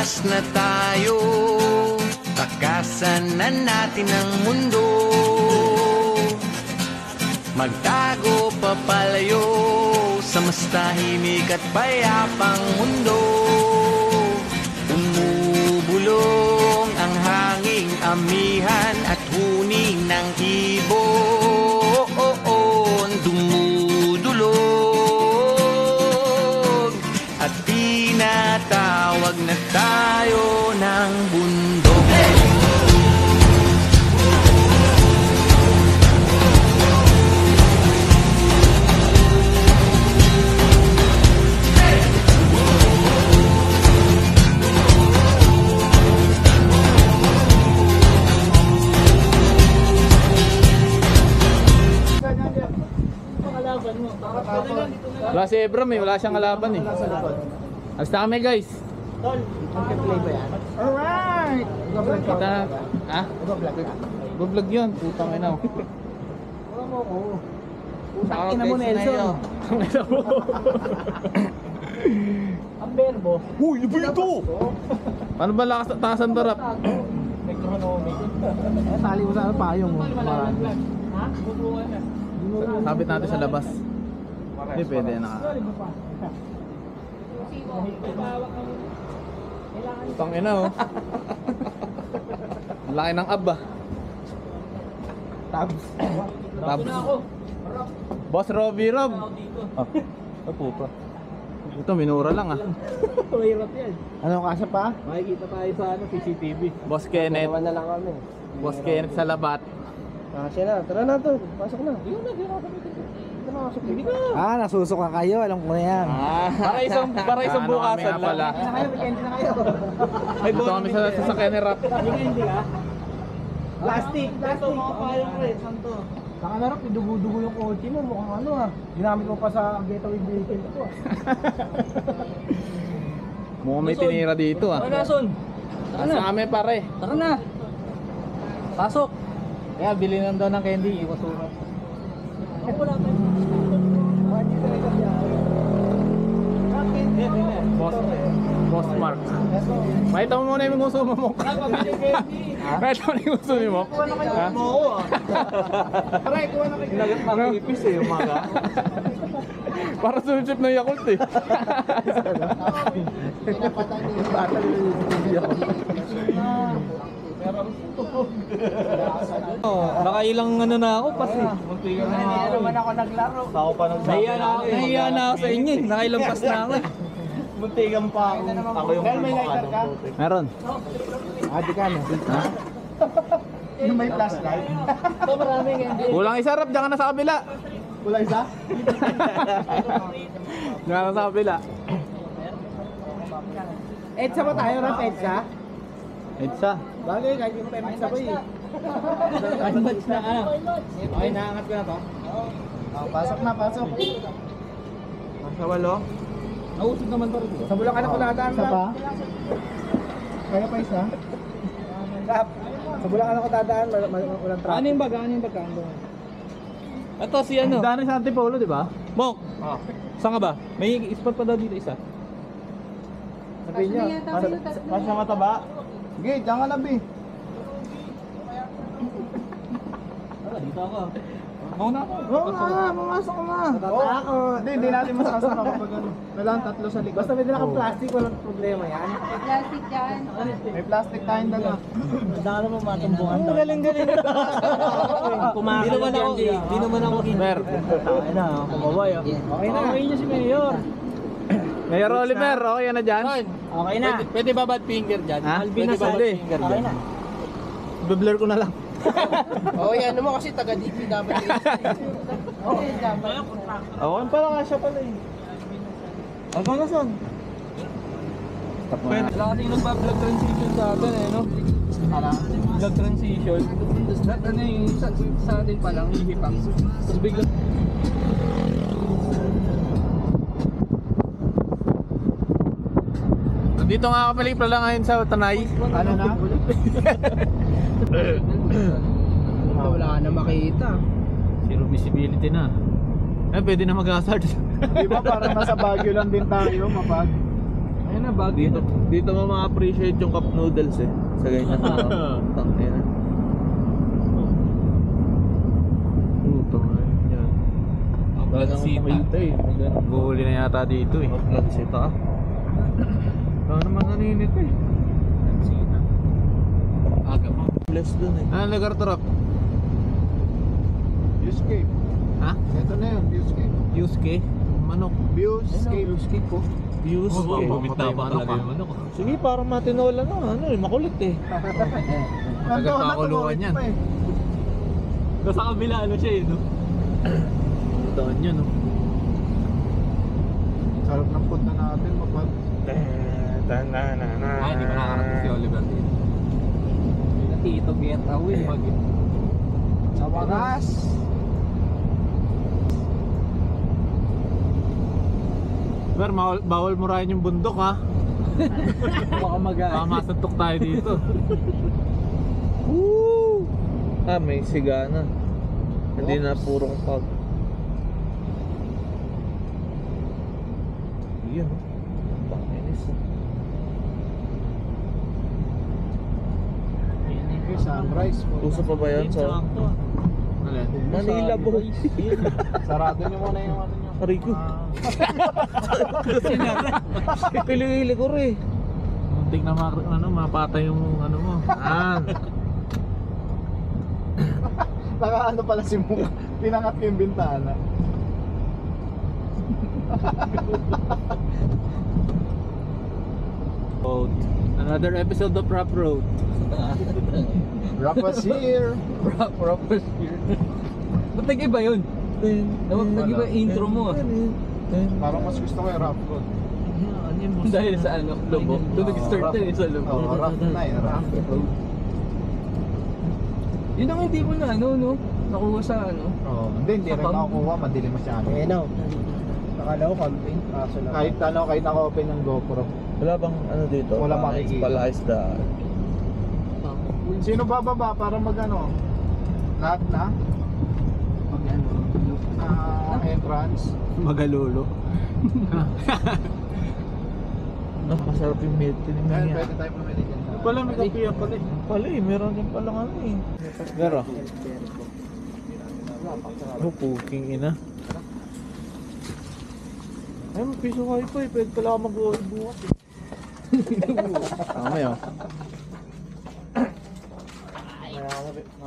Lumipas na tayo, takasan na natin ang mundo. Magtago papalayo sa mas tahimik at payapang mundo. Umubulong ang hanging amihan at huni ng ibon. Dumudulog at tinatawag na tayo ng bundok. Wala si Ebram eh, wala siyang kalaban eh. Basta kami guys. Tol, magka-play ba yan? Alright! Kita na, ha? Vlog yun, putang ina. Wala mo ko. Putang ina mo, Nelson. Ang verbo. Uy, ano ba ito? Paano ba lakas at taasan darap? Metronomic. Tali mo sa payong mo. Ha? Bubukan na. Sabit natin sa labas. Hindi pwede na. Putang ina oh. Ang laki ng ab ah. Tabs. Boss Robbie Rob. Oh, pupa. Ito minura lang ah. Hirap yan. Ano kasa pa? Makikita tayo sa CCTV. Boss Kenneth. Dalawa na lang kami. Boss Kenneth sa labat. Kasi na, tara na to. Pasok na. Ah, nasusuka kayo. Alam ko na yan. Para isang Ano bukasan kami nga pala. lang. Weekend na kayo. Dito kami sa sasakyan ni Rap. Hindi ka? Plastic. Ito mga payong rin. Santo. Saka na Rock, dugo-dugo yung kotse mo. Mukhang ano ah. Ginamit mo pa sa getaway vehicle ko ah. Mukhang may tinira dito ah. Ano Son? Sa kami pare. Tara na. Pasok. Kaya bili lang daw ng candy. Iwasura. Boss Mark. Makita mo muna yung gusto mo mo. Makita mo yung gusto mo. Ha? Aray, kuha na kayo. Nagat makipis eh, umaga. Para sunod na Yakult eh. Pinapatay niyo yung bata niyo. Nakailang ano na ako kasi. Hindi naman ako naglaro. Ako pa nang nahiya na ako sa inyo eh. Nakailang pas na ako eh. Muntigan pa ako. Ako yung May lighter ka? Meron. Adi ka na. Ha? Yung may flashlight. Ito maraming candy. Kulang isa Rap, diyan ka na sa kabila. Wala isa? Diyan ka na sa kabila. Edsa ba tayo, Rap? Edsa? Edsa. Bagay, kahit yung Edsa ba eh. Match na ano. Okay, naangat ko na to. Pasok na, pasok. Sa walo. Nausog naman pa rin. Sa Bulacan ako nadaan, Rap. Pa? Kaya pa isa? Rap, sa Bulacan ako dadaan, walang traffic. Ano yung baga? Ano yung baga? Ito si ano? Daan sa Antipolo, di ba? Mok! Saan ka ba? May spot pa daw dito isa. Sabihin niyo. Mas na mataba? Sige, diyan ka labi. Dito ako. Mauna ako. Oo nga, pumasok ka na. Natatakot. Hindi natin masasama kapag ano. Walang tatlo sa likod. Basta may dala kang plastic, walang problema yan. Plastic dyan. May plastic tayong dala. Daka naman matumbuhan to. Galing-galing. Di naman ako Mer. Ay na, kumabay ah. Okay na. Okay niya si Mayor. Mayor Oliver, okay na dyan? Okay na. Pwede ba bad finger dyan? Ha? Alvin Pwede na bad pwede. finger Okay dyan. na. Be-blur ko na lang. Oo, yan mo kasi taga-DPWH. Okay, dapat. Okay pala nga siya pala eh. Ano na son? Wala kasi yung nagpa-vlog transition sa atin eh, no? Vlog transition. Tapos ano yung sa atin pa lang, hihipang. Tapos bigla... Dito nga kapalikpla lang ngayon sa Tanay. Ano na? Wala ka na makita. Zero visibility na. Pwede na mag-hazard. Di ba parang nasa Baguio lang din tayo, mapag? Ayun Yan na, bagay Dito, na. dito mo ma-appreciate yung cup noodles eh. Sa ganyan na. Tangina. Tangina yan. Wala nang makita eh. Guhuli na yata dito eh. Lansita. Wala naman naninit eh. Aga pa. Bless dun eh. Anong lugar to, Rob? Viewscape. Ha? Ito na yun, viewscape. Yusuke? Manok. Viewscape po. Views Oh, eh. bumita pa talaga yung manok. Sige, parang matinola na. Ano eh, makulit eh. Tagal pa kulungan yan. Nasa kabila ano siya eh, no? Doon yun, no? Sarap ng punta natin, mapag. Ay, hindi ko nakakarating si Oliver dito. Nakito get away, mag Sa wakas. Pero bawal murahin yung bundok, ha? baka Baka masantok tayo dito. Woo! Ah, may sigana. Hindi na purong pag. Yan. Panginis. Sunrise po. Uso pa ba yan sa Alin? Manila boy? Sarado niyo muna yung ano niyo. Arigo. Pili-pili ko rin. Muntik na mapatay yung ano mo. Ah. Nakaano pala si Muk. Pinangat yung bintana. Road. Another episode of Rap Road. Rock was here. Proper here. Ba't nag-iba yun? Nag-iba yung intro mo ah. Parang mas gusto ko yung rap ko. Dahil sa ano, Lobo. Doon nag-start din eh sa Lobo. Oo, rap na eh, rap. Yun ang hindi mo na ano, no? Nakuha sa ano. Oo, hindi rin makukuha, madilim masyado. no. Nakala ko camping, kaso lang. Kahit naka-open ng GoPro. Wala bang ano dito? Wala makikita. Palais da. Sino bababa para mag-ano? Lahat na? Entrance. Magalolo. Napasarap yung milk tea ni Dahil Mia. pwede tayo pumili dyan. Pala may kapiya pala eh. Pala eh, meron din palang ano eh. Pero, Oh, puking ina. Ay, magpiso kayo pa eh. Pwede pala ako mag-uwi bukas eh. tama yun.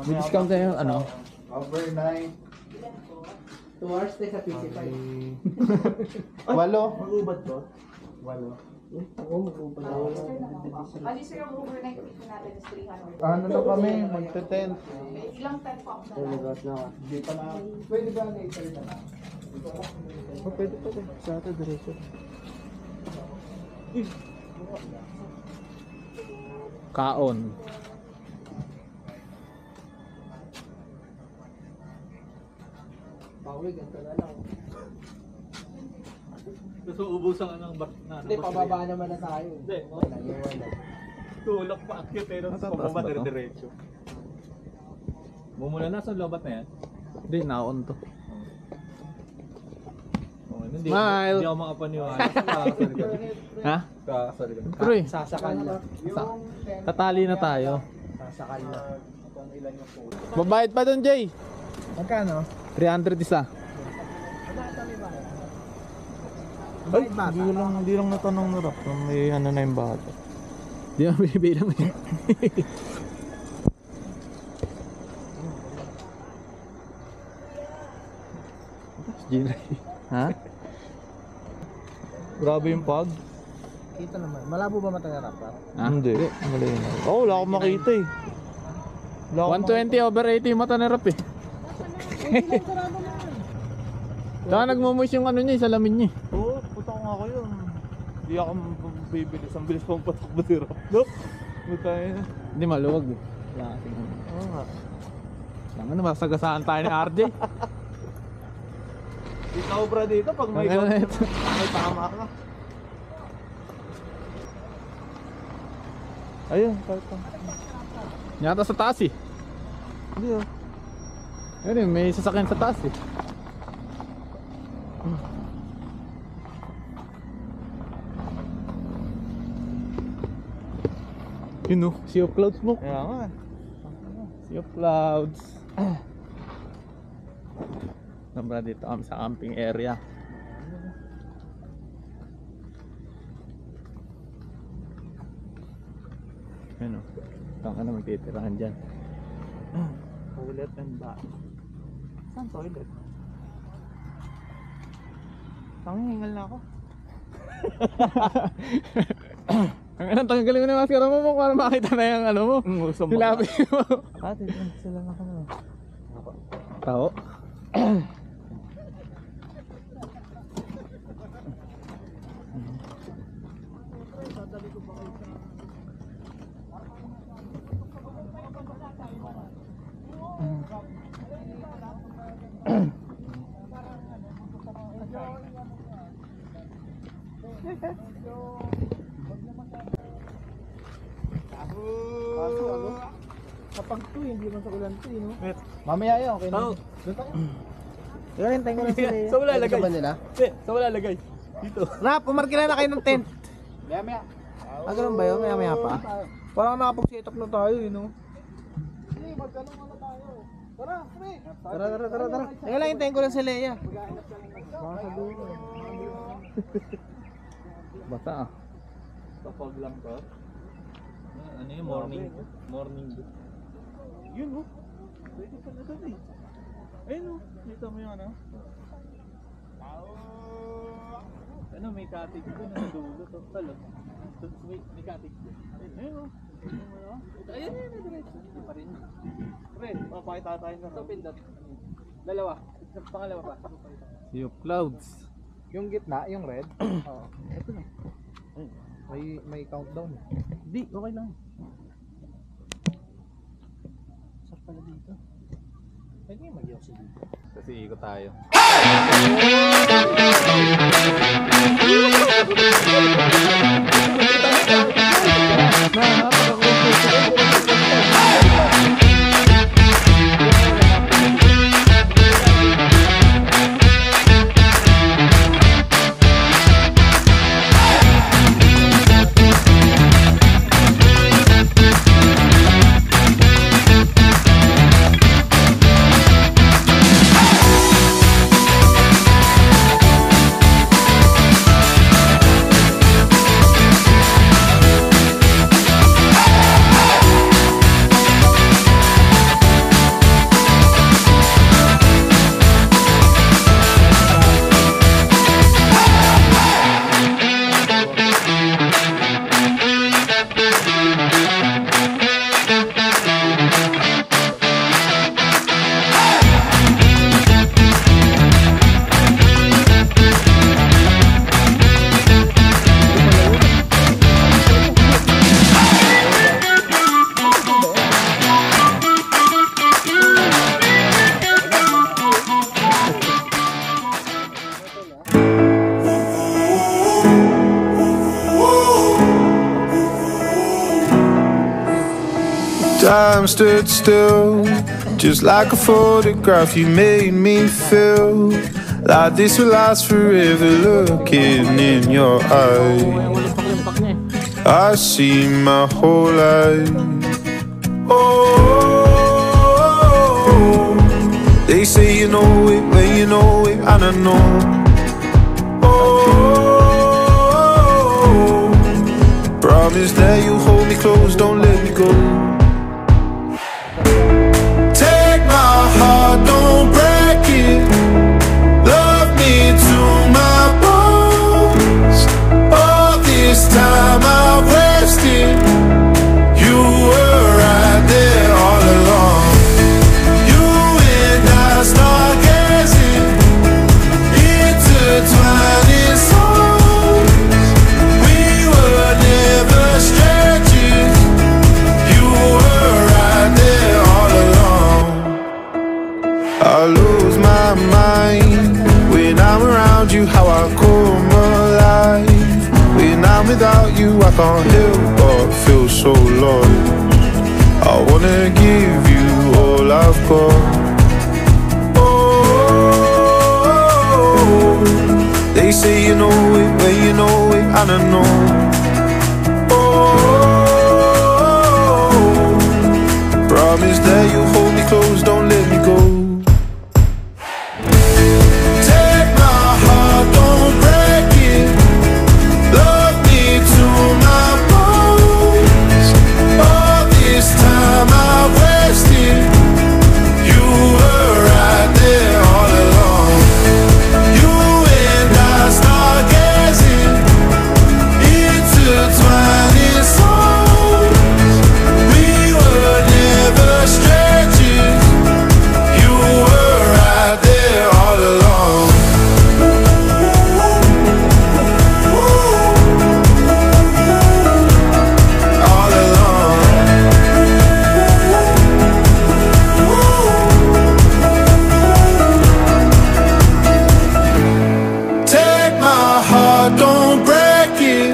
May discount na yung ano? Overnight. 2 hours stay sa 55. Walo. Mag-ubad ba? Walo. Oo, mag-ubad ako. Bali sir, ang overnight dito natin is 300. Ano na kami? Magte-tent. Ilang tent po ang dala? Lugat na ka. Hindi pa na. Pwede ba later na lang? Oh, pwede pa din. Sa atin, diretso. Kaon. Pauwi, ganito na lang. Gusto ubusan ka ng na. Hindi, pababa naman na tayo. Hindi, Wala, yung wala. tulak pa akit pero Matataas pababa ba to? diretso. Mumula na sa lobat na yan. Hindi, naon to. Oh, hindi, Smile. hindi ako makapaniwala. Kakasal ka. Ha? Kakasal ka. Pero eh, Sasakal na. tatali na tayo. Sasakal na. Babayad pa doon, Jay. Magkano? 300 isa. Ay, hindi lang natanong na rap. Kung may ano na yung bata. Di ba binibilang mo yun? Ginay. Ha? Grabe yung pag. Kita naman. Malabo ba mata nga rapa? Ha? Hindi. Malinaw. Oh, wala akong makita eh. Wala akong 120 over 80 yung mata na rap eh. Saka nagmumuis yung ano niya, yung salamin niya. Oo, puta ko nga kayo. Hindi ako bibilis. Ang bilis pang patakbo si Rap. No? Puta yun. Hindi maluwag eh. Wala kasing ano. Oo nga. Lang ano, masagasaan tayo ni RJ. Ikaw bra dito pag may Ang ano na ito. may tama ka. Ayun, kahit pa. Yata sa taas eh. Hindi oh. Ayun eh, may sasakyan sa taas eh. Yun oh, Sea of Clouds mo. Kaya nga. Sea of Clouds. Nambra dito kami sa camping area. Ano? Saan ka na magtitirahan dyan? Toilet and bath. Saan toilet? Tangingal na ako. Ang anong tanggalin mo na yung maskara mo para makita na yung ano mo. Hilabi mo. Ate, sila na kami. Tao? Kaso ano? Kapag to, hindi man sa ulan to, no? Mamaya yun, okay na. Doon tayo. Ikaw rin, tayo ko lang sila. Sa wala lagay. Ba nila? Sa wala lagay. Dito. Rap, umarkila na kayo ng tent. Maya. Ah, ganun ba yun? Maya pa. Parang nakapag-set up na tayo, no? Hindi, magtanong na tayo. Tara, pre. Tara. Teka lang, hintayin ko lang si Leia. Baka sa dulo. Basta ah. Kapag lang to. Ano yung morning? Morning dew. Yun oh. Pwede pa na doon eh. Ayun oh. Kita mo yung ano? Ano may cottage doon na dulo to. Talo. May cottage doon. Ayun oh. Ayun diretso. Hindi pa rin. Pre, papakita tayo na. Ito pindot. Dalawa. Pangalawa pa. Sea of Clouds. Yung gitna, yung red. Oo. Ito na. May countdown. Di, okay lang. Saan pala dito? Pwede nga mag-yosi dito. Kasi ikot tayo. Time stood still, just like a photograph. You made me feel like this will last forever. Looking in your eyes, I see my whole life. Oh, they say you know it when you know it, and I know. Oh, promise that you hold me close, don't let me go. Don't break it. Love me to my bones. All this time I've wasted. You were right there all along. You and I start gazing, intertwining souls. We were never strangers. You were right there all along. I lose my mind when I'm around you, how I come alive. When I'm without you, I can't help but feel so lost. I wanna give you all I've got. Oh, they say you know it when you know it, and I know. Oh, is there, you hold me close, don't let me go. Take my heart, don't break it. Love me to my bones. All this time I've wasted. You were right there all along. You and I stargazing, intertwining songs. We were never strangers. You were right there all along. All along. Take my heart, don't break it.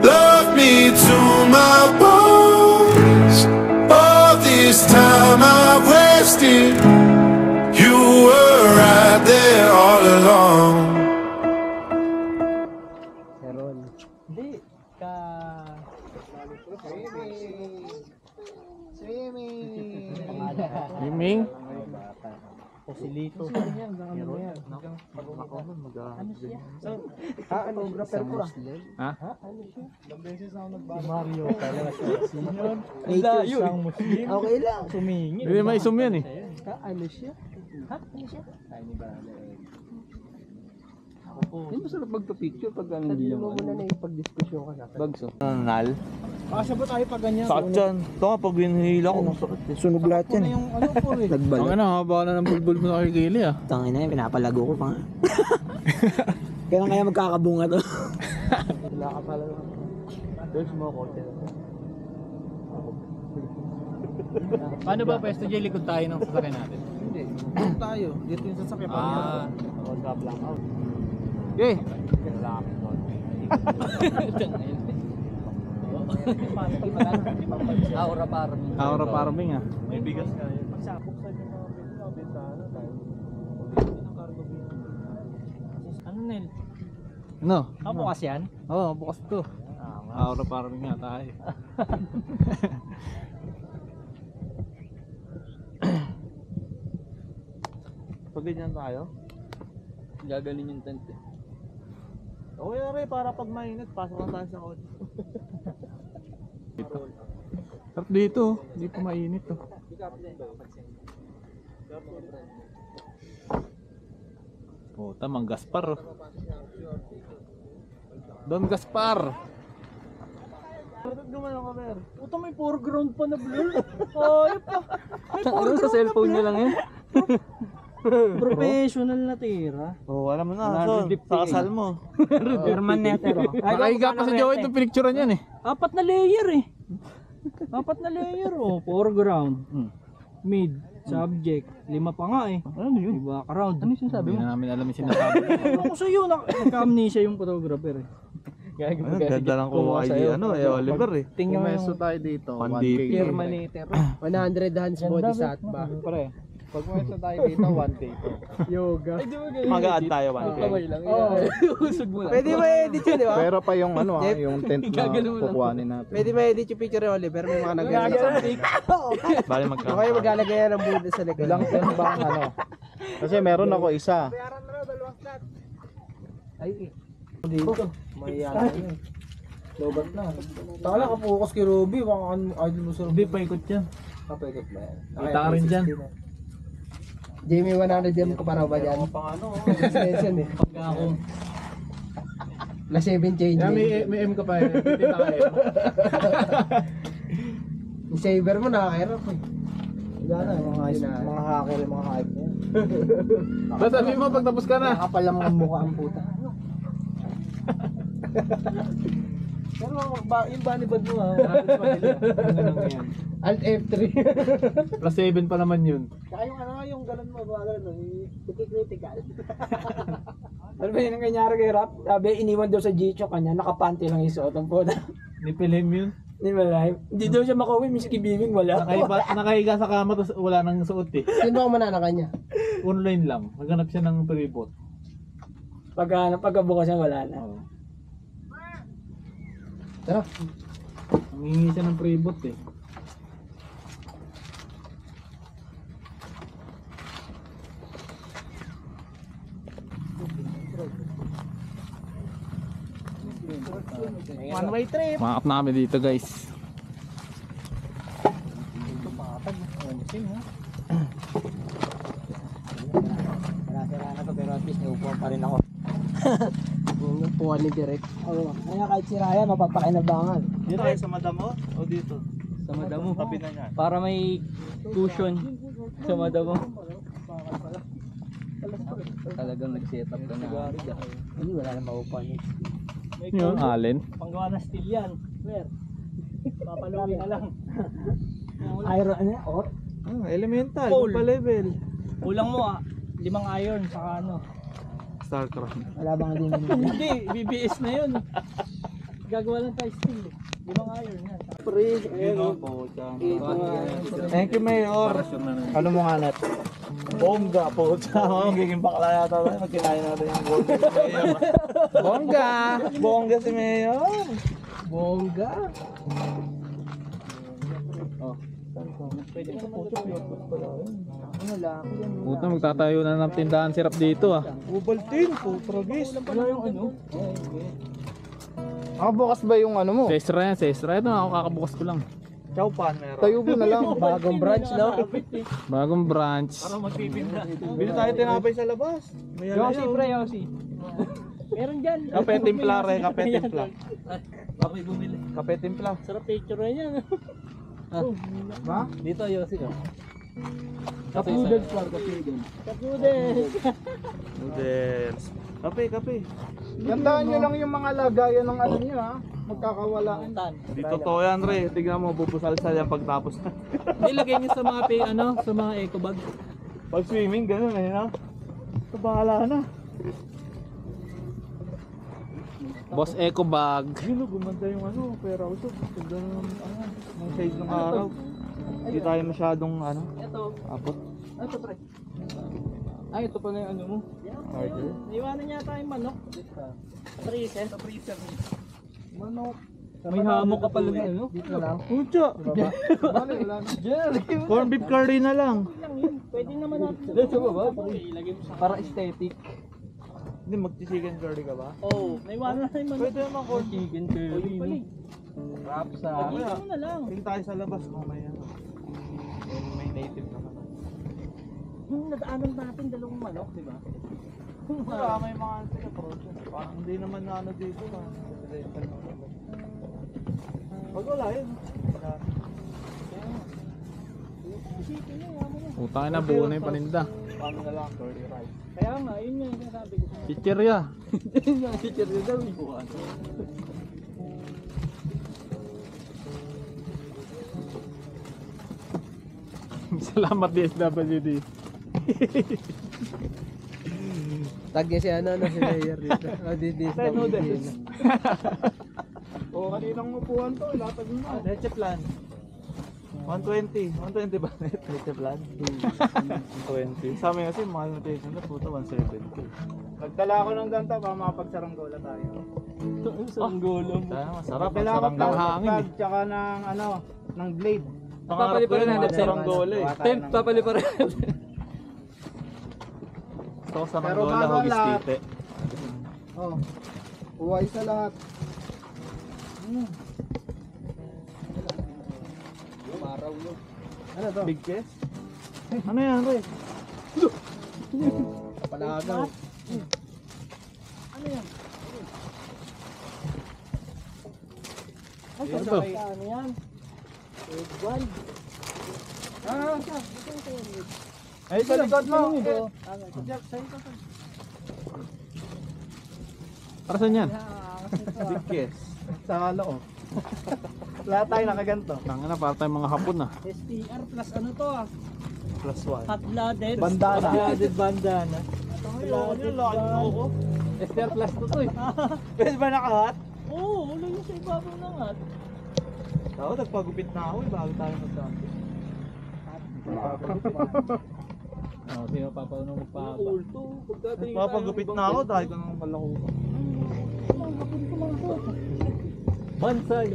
Love me to my bones. All this time I've wasted. You were right there all along. Hindi. Swimming? Posilito. Photographer ko ah. Ha? Si Mario talaga siya. Senior. Layo eh. Isang Muslim. Okay lang. Sumingin. Hindi may zoom yan eh. Ano siya? Ay, ni Bale. Hindi masarap magpa-picture pag ano hindi Sabihin mo muna na ipag-diskusyon ka na. Bags oh. Nal. Kasya ba tayo pag ganyan? Sakit yan. Ito nga pag hinihila ko, masakit. Sunog lahat yan eh. Yung ano po eh. Ang ano, haba na ng bulbul mo sa kikili ah. Tangin na yan, pinapalago ko pa nga. Kailan kaya magkakabunga to? Wala ka pala. There's more content. Paano ba pwesto Jay? Likod tayo ng sasakyan natin? Hindi. Dito tayo. Dito yung sasakyan pa. Magka-blackout. Okay. Aura parang. Aura farming ah. May bigas ka yun. Pagsapok sa yung mga bintana tayo. Ano Nel? Ano? Bukas yan? Oo, bukas to. Aura farming nga tayo. Pag ganyan tayo, Gagaling yung tent eh. okay na rin para pag mainit, pasok lang tayo sa kotse. Sarap dito, hindi pa mainit oh. Oh, tamang Gaspar oh. Don Gaspar. Puta may foreground pa na blur. Ayop pa. May Ano sa cellphone niya lang yan? professional na tira. Oo, alam mo na, son, sa kasal mo. German netero. Nakahiga pa si Joey itong pinicturean yan eh. 4 na layer eh. 4 na layer oh. Foreground. Mid. Subject. 5 pa nga eh. Ano yun? Background. Ano yung sinasabi Hindi mo? na namin alam yung sinasabi. Ako sa'yo, nagka-amnesia yung photographer eh. Ano, ganda lang ko kay Oliver eh. Tingnan mo Pumeso yung tayo dito. 1DP. Germanator. 100 hands body sat ba? Pre, pag pumeso tayo dito, 1K to. Yoga. Mag-a-add tayo 1K. lang. Usog mo lang. Pwede ma-edit yun, di ba? Pero pa yung ano yung tent na kukuhanin natin. Pwede ma-edit yung picture ni Oliver. May mga nag-edit. Bali Okay, magkano. maglalagay yan ng buda sa likod. Ilang tent ba ang ano? Kasi meron ako isa. Ay, dito. May ano yun. Lobat na. Taka lang, kapokus kay Ruby. Baka idol mo sa Ruby. paikot yan. Kapagod ba yan? Kita ka rin dyan. Jamie 100 yan ka pa raw ba dyan? Extension eh. Pagka ako. Na 7 change. May M ka pa eh. Tita ka eh. Yung saver mo nakaka-erap eh. Wala na, mga hacker yung mga hype na yan. Basta sabi mo pag tapos ka na. Nakapal lang ang mukha ang puta. Pero yung banibad mo ha, Alt F3. Plus 7 pa naman yun. Kaya yung ano, yung ganun mo, gano'n, critical. Ano ba yun ang kanyari kay Rap? Sabi, iniwan daw sa G-Shock kanya, nakapanty lang yung suot ang puta. Ni Pilim yun. Hindi ba live? Hindi daw siya makauwi, miski bibing wala. Nakahiga sa kama tapos wala nang suot eh. Sino ba manana kanya? Online lang. Naghanap siya ng pre-bot. Pagkabukas niya wala na. Oo. Tara. Nangingi siya ng pre-bot eh. May trip. Makakap na kami dito guys. Sira-sira na to pero at least naupuan pa rin ako. Yung puwan ni Direk. Oo, kaya kahit sira yan, mapapakinabangan. Dito tayo sa madamo o dito? Sa madamo. Tabi na niyan. Para may cushion sa madamo. Talagang nag-setup ka na. Hindi, wala na maupuan yun. Yun, alin. Panggawa na steel yan. Where? Papaluwi na lang. Iron, ano yan? Or? Elemental, Pole. pa level. Kulang mo 5 iron saka ano. Starcraft. Wala bang din Hindi, BBS na yun. Gagawa lang tayo steel. 5 iron yan. Thank you, Mayor. Ano mo nga net? Bongga po. Magiging bakla yata tayo. Magkinain natin yung bongga si Mayor. Bongga! Bongga si Mayor. Bongga! Pwede sa puto pure pala. Ano lang? Puta, magtatayo na ng tindahan sirap dito ah. Ubaltin po, tragis. Wala yung ano. Bukas ba yung ano mo? Sestra yan, sestra. Ito ako kakabukas ko lang. Chow pan meron. Tayo mo na lang. Bagong branch, no? Bagong branch. Para magpipinda. Bili tayo tinapay sa labas. May Yossi, alayaw. pre, Yossi. Meron dyan. Kape timpla, re. Kape timpla. Ako'y bumili. Kape timpla. Sarap picture na yan. Ha? Dito, Yossi. Kapudels lang, kapudels. Kapudels. Noodles. Kape, kape. Gandaan nyo lang yung mga lagayan ng ano nyo ha. Magkakawala. Di totoo yan, re. Tignan mo, bubusal-sal yan pagtapos na. Nilagay niyo sa mga sa mga eco bag. Pag swimming, ganun eh, no? Ito, bahala na. Boss Eco Bag. Yun, gumanda yung ano, pera ko ito. Ganda ng size ng araw. Hindi tayo masyadong, Ito. apot. Ito, pre. Ay, ito pa na yung ano mo. Harder. Naiwanan niya tayong manok. Freezer. Sa freezer. Manok. May hamok ka pala ng ano? Dito na lang. Pucha! Wala, wala na. Corn beef curry na lang. Lang yun. Pwede naman natin. Dito ba ba? Ilagay mo sa... Para aesthetic. Hindi, mag-chicken curry ka ba? Oo. Naiwanan na tayong manok. Pwede naman corn beef. Chicken curry. Wrap sa... Lagyan mo na lang. Tingin tayo sa labas kung may ano. May native naman. Yung nadaanan natin 2 manok, di ba? Wala, may mga taga-process. Parang hindi naman na ano dito. Pag wala yun. Isipin niyo, yaman niya. Puta na, buo na yung paninda. Paano na lang, curry rice. Kaya nga, yun nga yung sinasabi ko. Chichirya. Yun nga, teacher nyo daw. Ibuhan. Salamat DSWD. Tagya si ano, si Mayor dito. Dito sa noodles. O, kaninang upuan to, ilatag mo na. Leche plan. 120. 120 ba? Leche plan? 120. Sa amin kasi, mahal na tayo na puta, 170. Nagdala ako ng ganito para makapagsaranggola tayo. Isang gulong. Masarap, Kailangan masarap ng hangin eh. tsaka ng ano, ng blade. Pangarap ko yun, saranggola eh. Tent, papali pa rin. Gusto ko Pero saranggola, bago hugis lahat. tite. Oh. Uway sa lahat. Ano to? Big case? Ano yan, Re? Palagaw. Ano yan? Ay, Yan sa to. ano yan? One. Ay, sa likod mo! Para saan yan? Big case. Sa loob. Lahat tayo nakaganto. Tanga na, para tayong mga hapon ah. STR plus ano to ah? Plus 1. Hot-blooded. Bandana. Hot-blooded bandana. Hot-blooded ako. STR plus to to eh. Pwede ba nakahat? Oo, wala yung sa ibabaw ng hat. Ako, nagpagupit na ako eh, bago tayo magkampi. Oo, sino papaunong magpahaba? Ulto. Nagpapagupit na ako dahil ko nang malako. Bansay.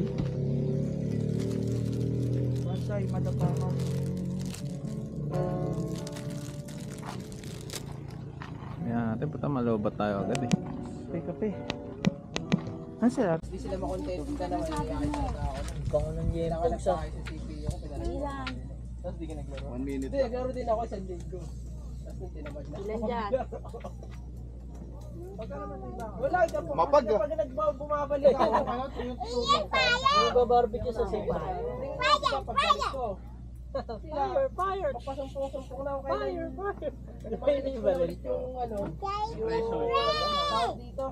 Bansay, madapama. Yan natin, puta malobat tayo agad eh. Kape, kape. Ano sila? Hindi sila makontent ka naman. Bango ng yempo sa CPU ko. Tapos di ka naglaro. 1 minute. Hindi, naglaro din ako sa linggo. Tapos nung tinamad na. Ilan dyan? Wala, mapag pag bumabalik ako. Barbecue sa sila. Fire! Papasumpong na ako kayo. Fire! Fire yung balon. Yung ano, yung dito.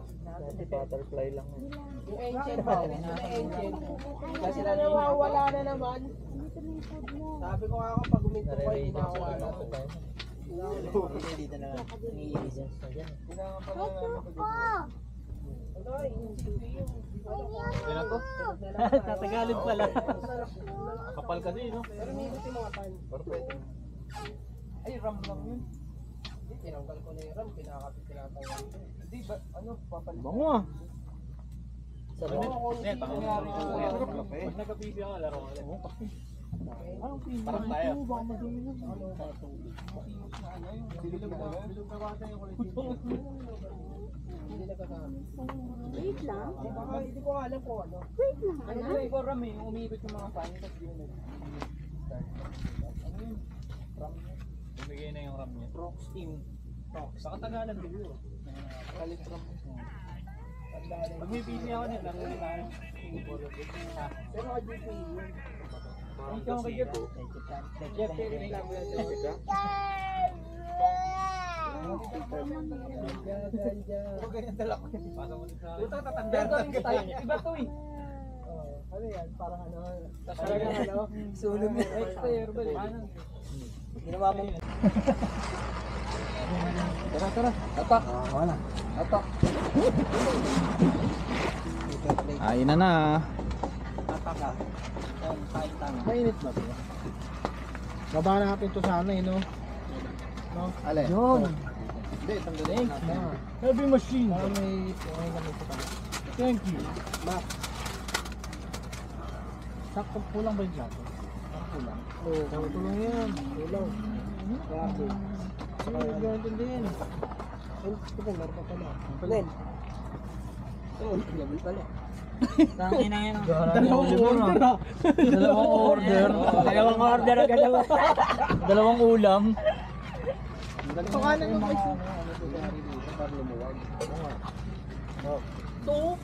Butterfly lang. Yung engine ba? Yung engine. Kasi nawawala na naman. Sabi ko nga ako pag uminto ko, hindi na ako wala. Dito na nga. Nangiilisens na dyan. Yan na to. Tatagalog pala. Kapal kasi, no? Pero minute yung mga time. Ay, RAM lang yun. Hindi, tinanggal ko na yung RAM. Pinakapit tinatanggal ko. Hindi ba, ano, papalit. Bango ah. Sa mga Yan, nangyari ko. Pag nagka-PB ako, laro ko ulit. Parang tayo. Hindi nagkagamit. Wait lang. Hindi ko alam kung ano. Wait lang. Ano ko yung RAM eh, yung umiikot yung mga fan, tapos yun nag-start. Ano yun? RAM niya? Bumigay na yung RAM niya. Rock Steam. Sa Katagalan video. Kalit RAM. Pag may PC ako nito, laro na tayo. Pero ka-GP yun. Ikaw kay Jeff. Jeff, kailan lang mo yan. Ganyan dala ko. Pasok mo dito sa Ito tatanda tayo. Iba to eh. Ano yan? Parang ano? Parang ano? Sulong mo. Extra herbal. Paano? Ginawa mo. Tara. Atak. Wala. Atak. Ayun na. Atak ka. Mainit ba ito? Baba natin ito sana eh, no? No? Alin? Yun. Hindi, tanggalin natin. Heavy machine. Parang may kami ito. Thank you. Mac. Sakto kulang ba yung plato? Kulang. Oo, kulang yan. Kulang. Plato. Ano yung ganyan din? Ito pa, meron pa pala. Palen. Oo, level pala. Tangin na yan. Dalawang order. Dalawang order agad ako. Dalawang ulam. Pakanan yung guys. Ito.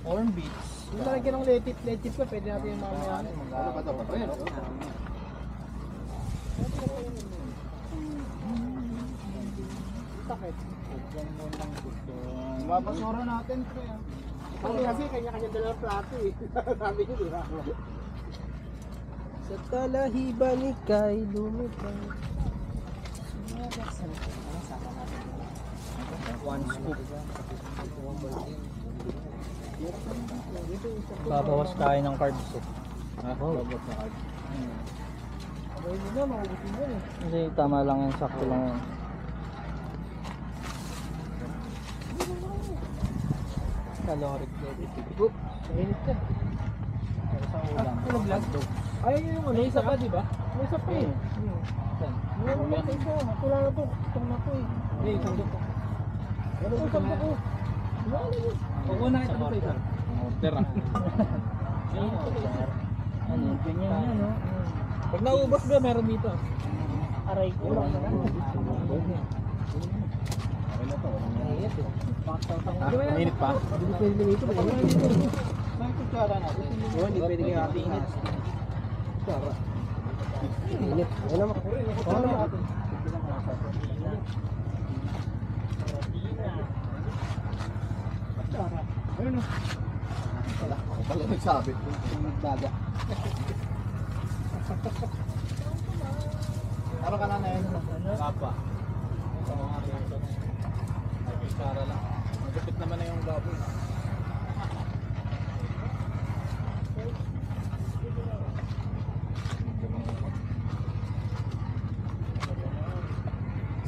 Corn beef. Yung lalagyan ng letip ka, pwede natin yung mamaya. Ano ba ito? Sakit. Mabasura natin, pre. Kasi kanya-kanya dalawang plato eh. Sabi ko, di ba? Sa talahiba ni Kai lumipad. One scoop. Babawas tayo ng carbs eh. Babawas na carbs. Hindi na, makubutin mo eh. Kasi tama lang yan, sakto lang yan. Caloric deficit. Boop, mainit ka. Pero sa ulam. Ano vlog? Ay, yung ano, isa pa, di ba? May isa pa eh. Meron lang isa. Wala na to. Itong na to eh. Hindi, isang to. Ano ko, isang to. Huwag mo na ito sa isa. Order ah. Ano, ganyan yan, no? Pag naubos ba, meron dito. Aray ko. Mainit pa? Hindi pwede dito. Saan kutsara natin? Oo, hindi pwede kayo ating init. Kutsara. Init. Ano naman? Ano naman? Ayun o. Wala. Ako pala nagsabi. Nagdaga. Ano ka na na yun? Kapa. Sa mga reason. Ay, pisara lang. Magupit naman na yung baboy.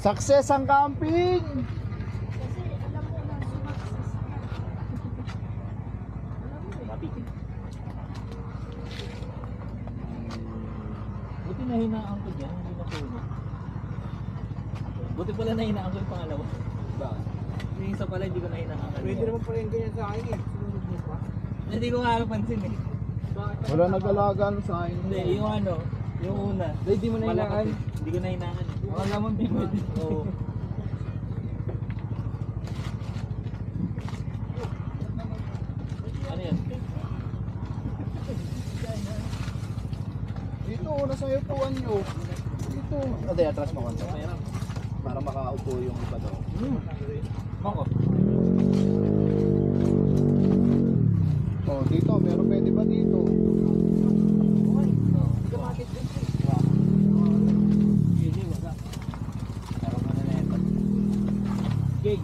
Success ang camping! Buti nahinaan ko dyan, hindi natulog. Buti pala nahinaan ko yung pangalawa. Bakit? Yung isa pala hindi ko nahinaan. Pwede naman pala yung ganyan sa akin eh. Hindi ko nga napansin eh. Wala nag-alagaan sa akin. Hindi, yung ano, yung una. Hindi mo na hinaan. Hindi ko na hinangan eh. Akala mo hindi pwede. Oo. Ano yan? Dito, nasa upuan nyo. Dito. Ate, atras mo konti. Para makaupo yung iba daw. Mako. Oh, dito, meron pwede ba dito? Gay.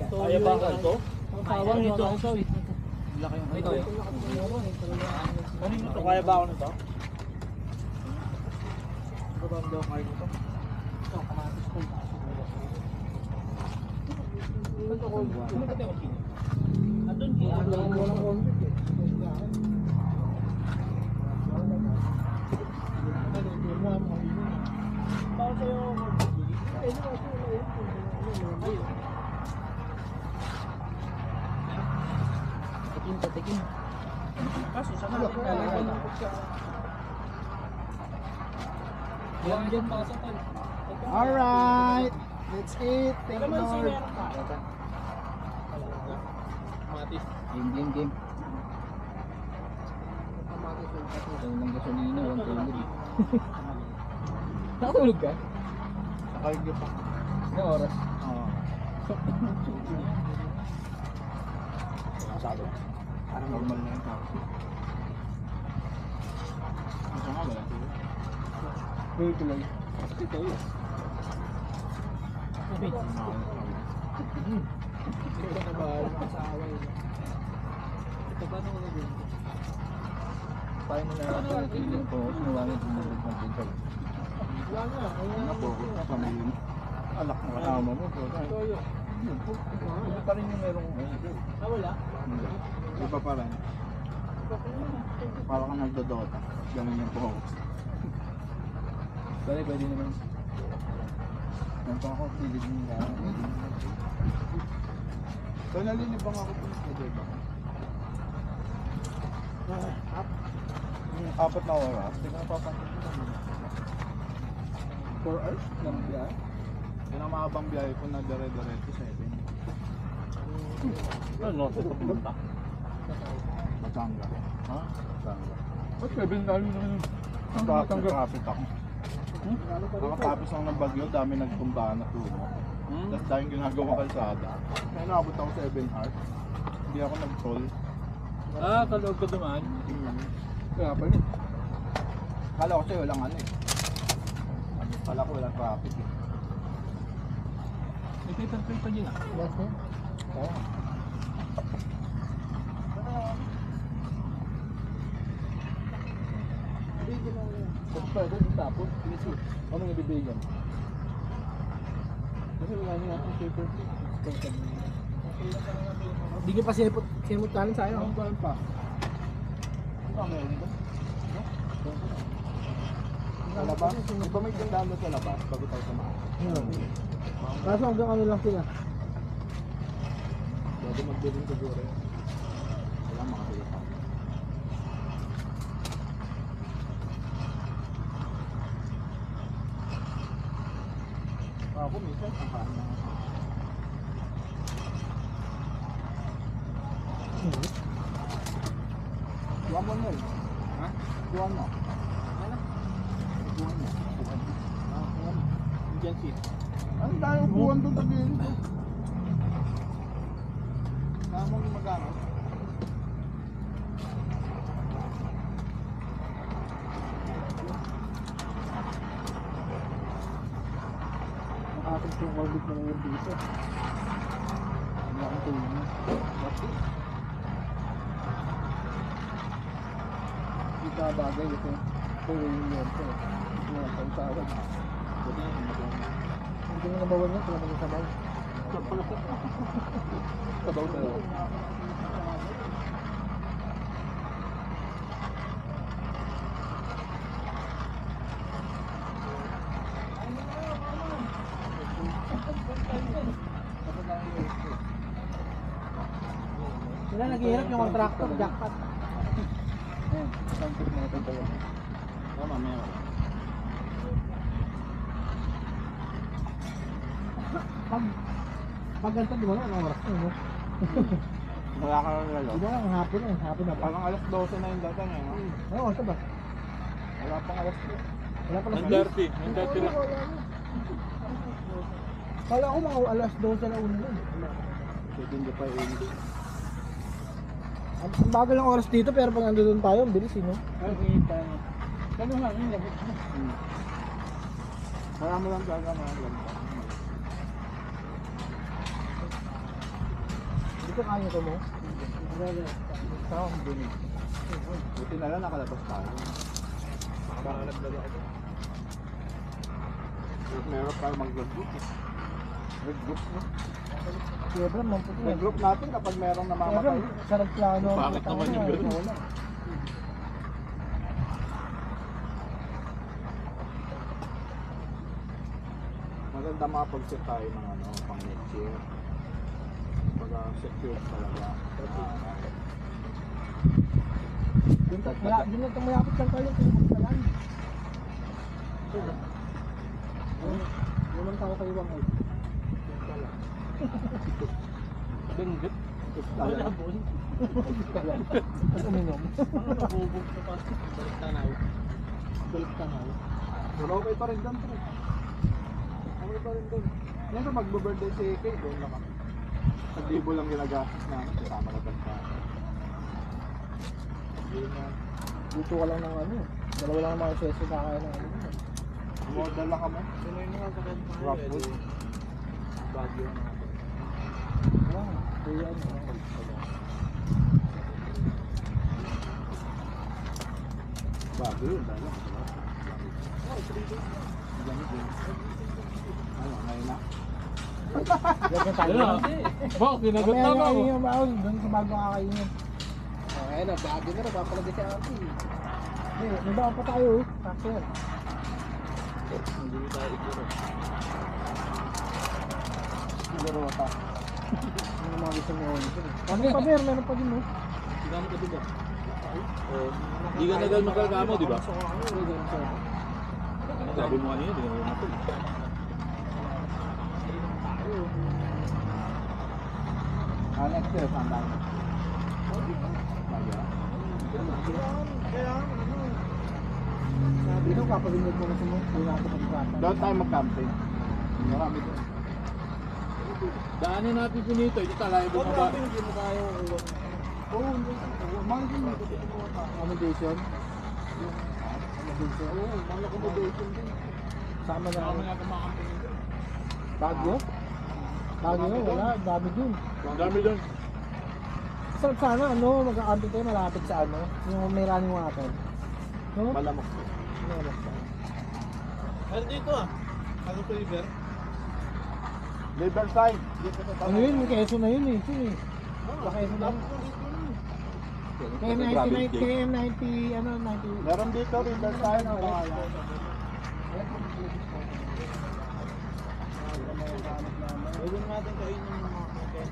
Kaya ba ka to? Tawang nito. Laki yung ito. Ano nito? Kaya ba ako nito? Ano ba daw kaya nito? Ito, kamatis ko. Ito ko. Ano ka tayo? Andun di. Patikin. Kaso sa mga yan pa sa tal. Alright! Let's eat! Thank you, Lord! Matis. Game. Ito ng gasolina, walang tulog. Nakatulog ka? Nakaligyo pa. Ilang oras? Oo. Masyado. Parang normal na yung tao. Ito nga wala. Tuloy. Ito yun. Ito na ba? Masawa yun. Ito ba nung ano din? Paano mo na tingin ko? Sinuwangin mo na ng pinto. Napokus na kami yun. Alak na kasama mo. Hindi pa rin yung merong Wala? Iba pa rin. Para kang nagdodota. Ganun yung focus. Pwede naman. Nanto ako, pilig nila. So nalinibang ako po sa diba? Apat na oras. Hindi ko napapansin. 4 hours lang biyahe. Yan ang mahabang biyahe ko na dire-diretso 7. Ano? Ito pumunta? Matanga. Ha? Matanga. Ba't 7 lalo naman yun? Traffic ako. Nakatapos lang ng bagyo, dami nagtumbahan na tulo. Tapos dahil ginagawa kalsada. Kaya naabot ako 7 hours. Hindi ako nag-toll. Ah, kaloob ko dumaan. Kaya pa rin. Kala ko sa'yo walang ano eh. Kala ko walang traffic eh. May paper plate pa dyan ah. Oo. Pwede yung tapos. Ano yung bibigyan? Kasi wala niya akong paper. Hindi ko pa sinimot talent sa'yo. Ano ba pa? Ano meron ba? Sa labas? Di ba may tindahan doon sa labas bago tayo samahan? Kaso hanggang ano lang sila. Pwede magbiling siguro yun. Wala makakaya pa. Ako minsan ang kain na. Tuwan mo nil. Ha? Tuwan mo. Tuwan mo. Tuwan. Indian seat. Ano tayo upuan doon sabihin ko? Namang mag-anak. Nakatag yung orbit na ngayon dito. Hindi akong tulong na. Hindi ka bagay ito. Ito yung yun ito. Ito yung pautawag. Hindi mo nabawan yan. Kaya mag-sabaw. Sabaw na lang. Wala, naghihirap yung contractor, jackpot. Ayan, isang trip na ito talaga. Tama, mamaya. Pag ganito, di ba na, anong oras na, no? Wala ka lang lalo. Di ba lang, hapon na ba? Parang alas 12 na yung dating eh, no? Oo, ito ba? Wala pang alas 12. Wala pala 9:30 lang. Kala ko mga alas 12 na una nun. Pwede hindi pa yun. Ang bagal ng oras dito pero pag nandun tayo, ang bilis no? Ay, kita niya. Kano nga, yung labot mo. Wala mo lang gagama lang. Dito kaya ko mo? Tao, hindi. Buti na lang nakalabas tayo. Meron tayo mag-group. Mag-group, no? Siyempre, mampot na. Mag-group natin kapag merong namamatay. Siyempre, sarap plano. Bakit naman yung gano'n? Maganda makapag-set tayo ng ano, pang next year. Pagka secure talaga. Yun lang, mayapit lang tayo. Pinagpalan. Walang tao kayo bang ay. Benggit. Tapos uminom. Nabubog sa pasta. Balik tanaw. Balik ka na. Pero okay pa rin doon, pre. Okay pa rin doon. Yan kung magbo-birthday si Kay, doon lang kami. 1,000 lang ginagastos namin. Kasama na ganda. Dito ka lang ng ano. Dalawa lang ang mga seso kakain ng ano. Model lang kami. Sino yung mga sakit mo? Rockwood. Bagyo na. Wala. Kuya ano. Bago yun, dahil lang. Ano, ngayon na. Lagyan tayo. Bak, dinagot Mamaya na yung ako. kainin yung baon. Doon sa bago kakainin. Ayun na, bago na, papalagay si Ate. May baon pa tayo. Factor. Hindi tayo iguro. Siguro pa. Ano mga gusto mo yun? Ano pa Ber? Meron pa din no? Sigamo ka diba? Hindi ka nagal magkagamo, di ba? Sabi mo kanina, di ka nagal matul. Next year, saan tayo? Sabi ko, kapalimutan mo na sumunod. Kung ako pag-prata. Doon tayo mag-camping. Marami doon. Daanin natin po nito, ito talaga bumaba. Hindi mo tayo uwan. Oo, hindi. Mahal din dito. Accommodation. Oo, mahal accommodation din. Sama na Kami ako. nga kumakamping nito. Bago? Bago wala. Dami dun. Ang dami doon. Sarap sana, ano, magkakamping tayo malapit sa ano. Yung may running water. No? Malamok. Meron pa. Ano dito ah? Ano po River? Riverside. Dito sa Ano yun? May Quezon na yun eh. Yun eh. Sa Quezon na yun. KM90, ano, 90. Meron dito, Riverside. Ang pangalan. Huwag natin kainin yung mga content.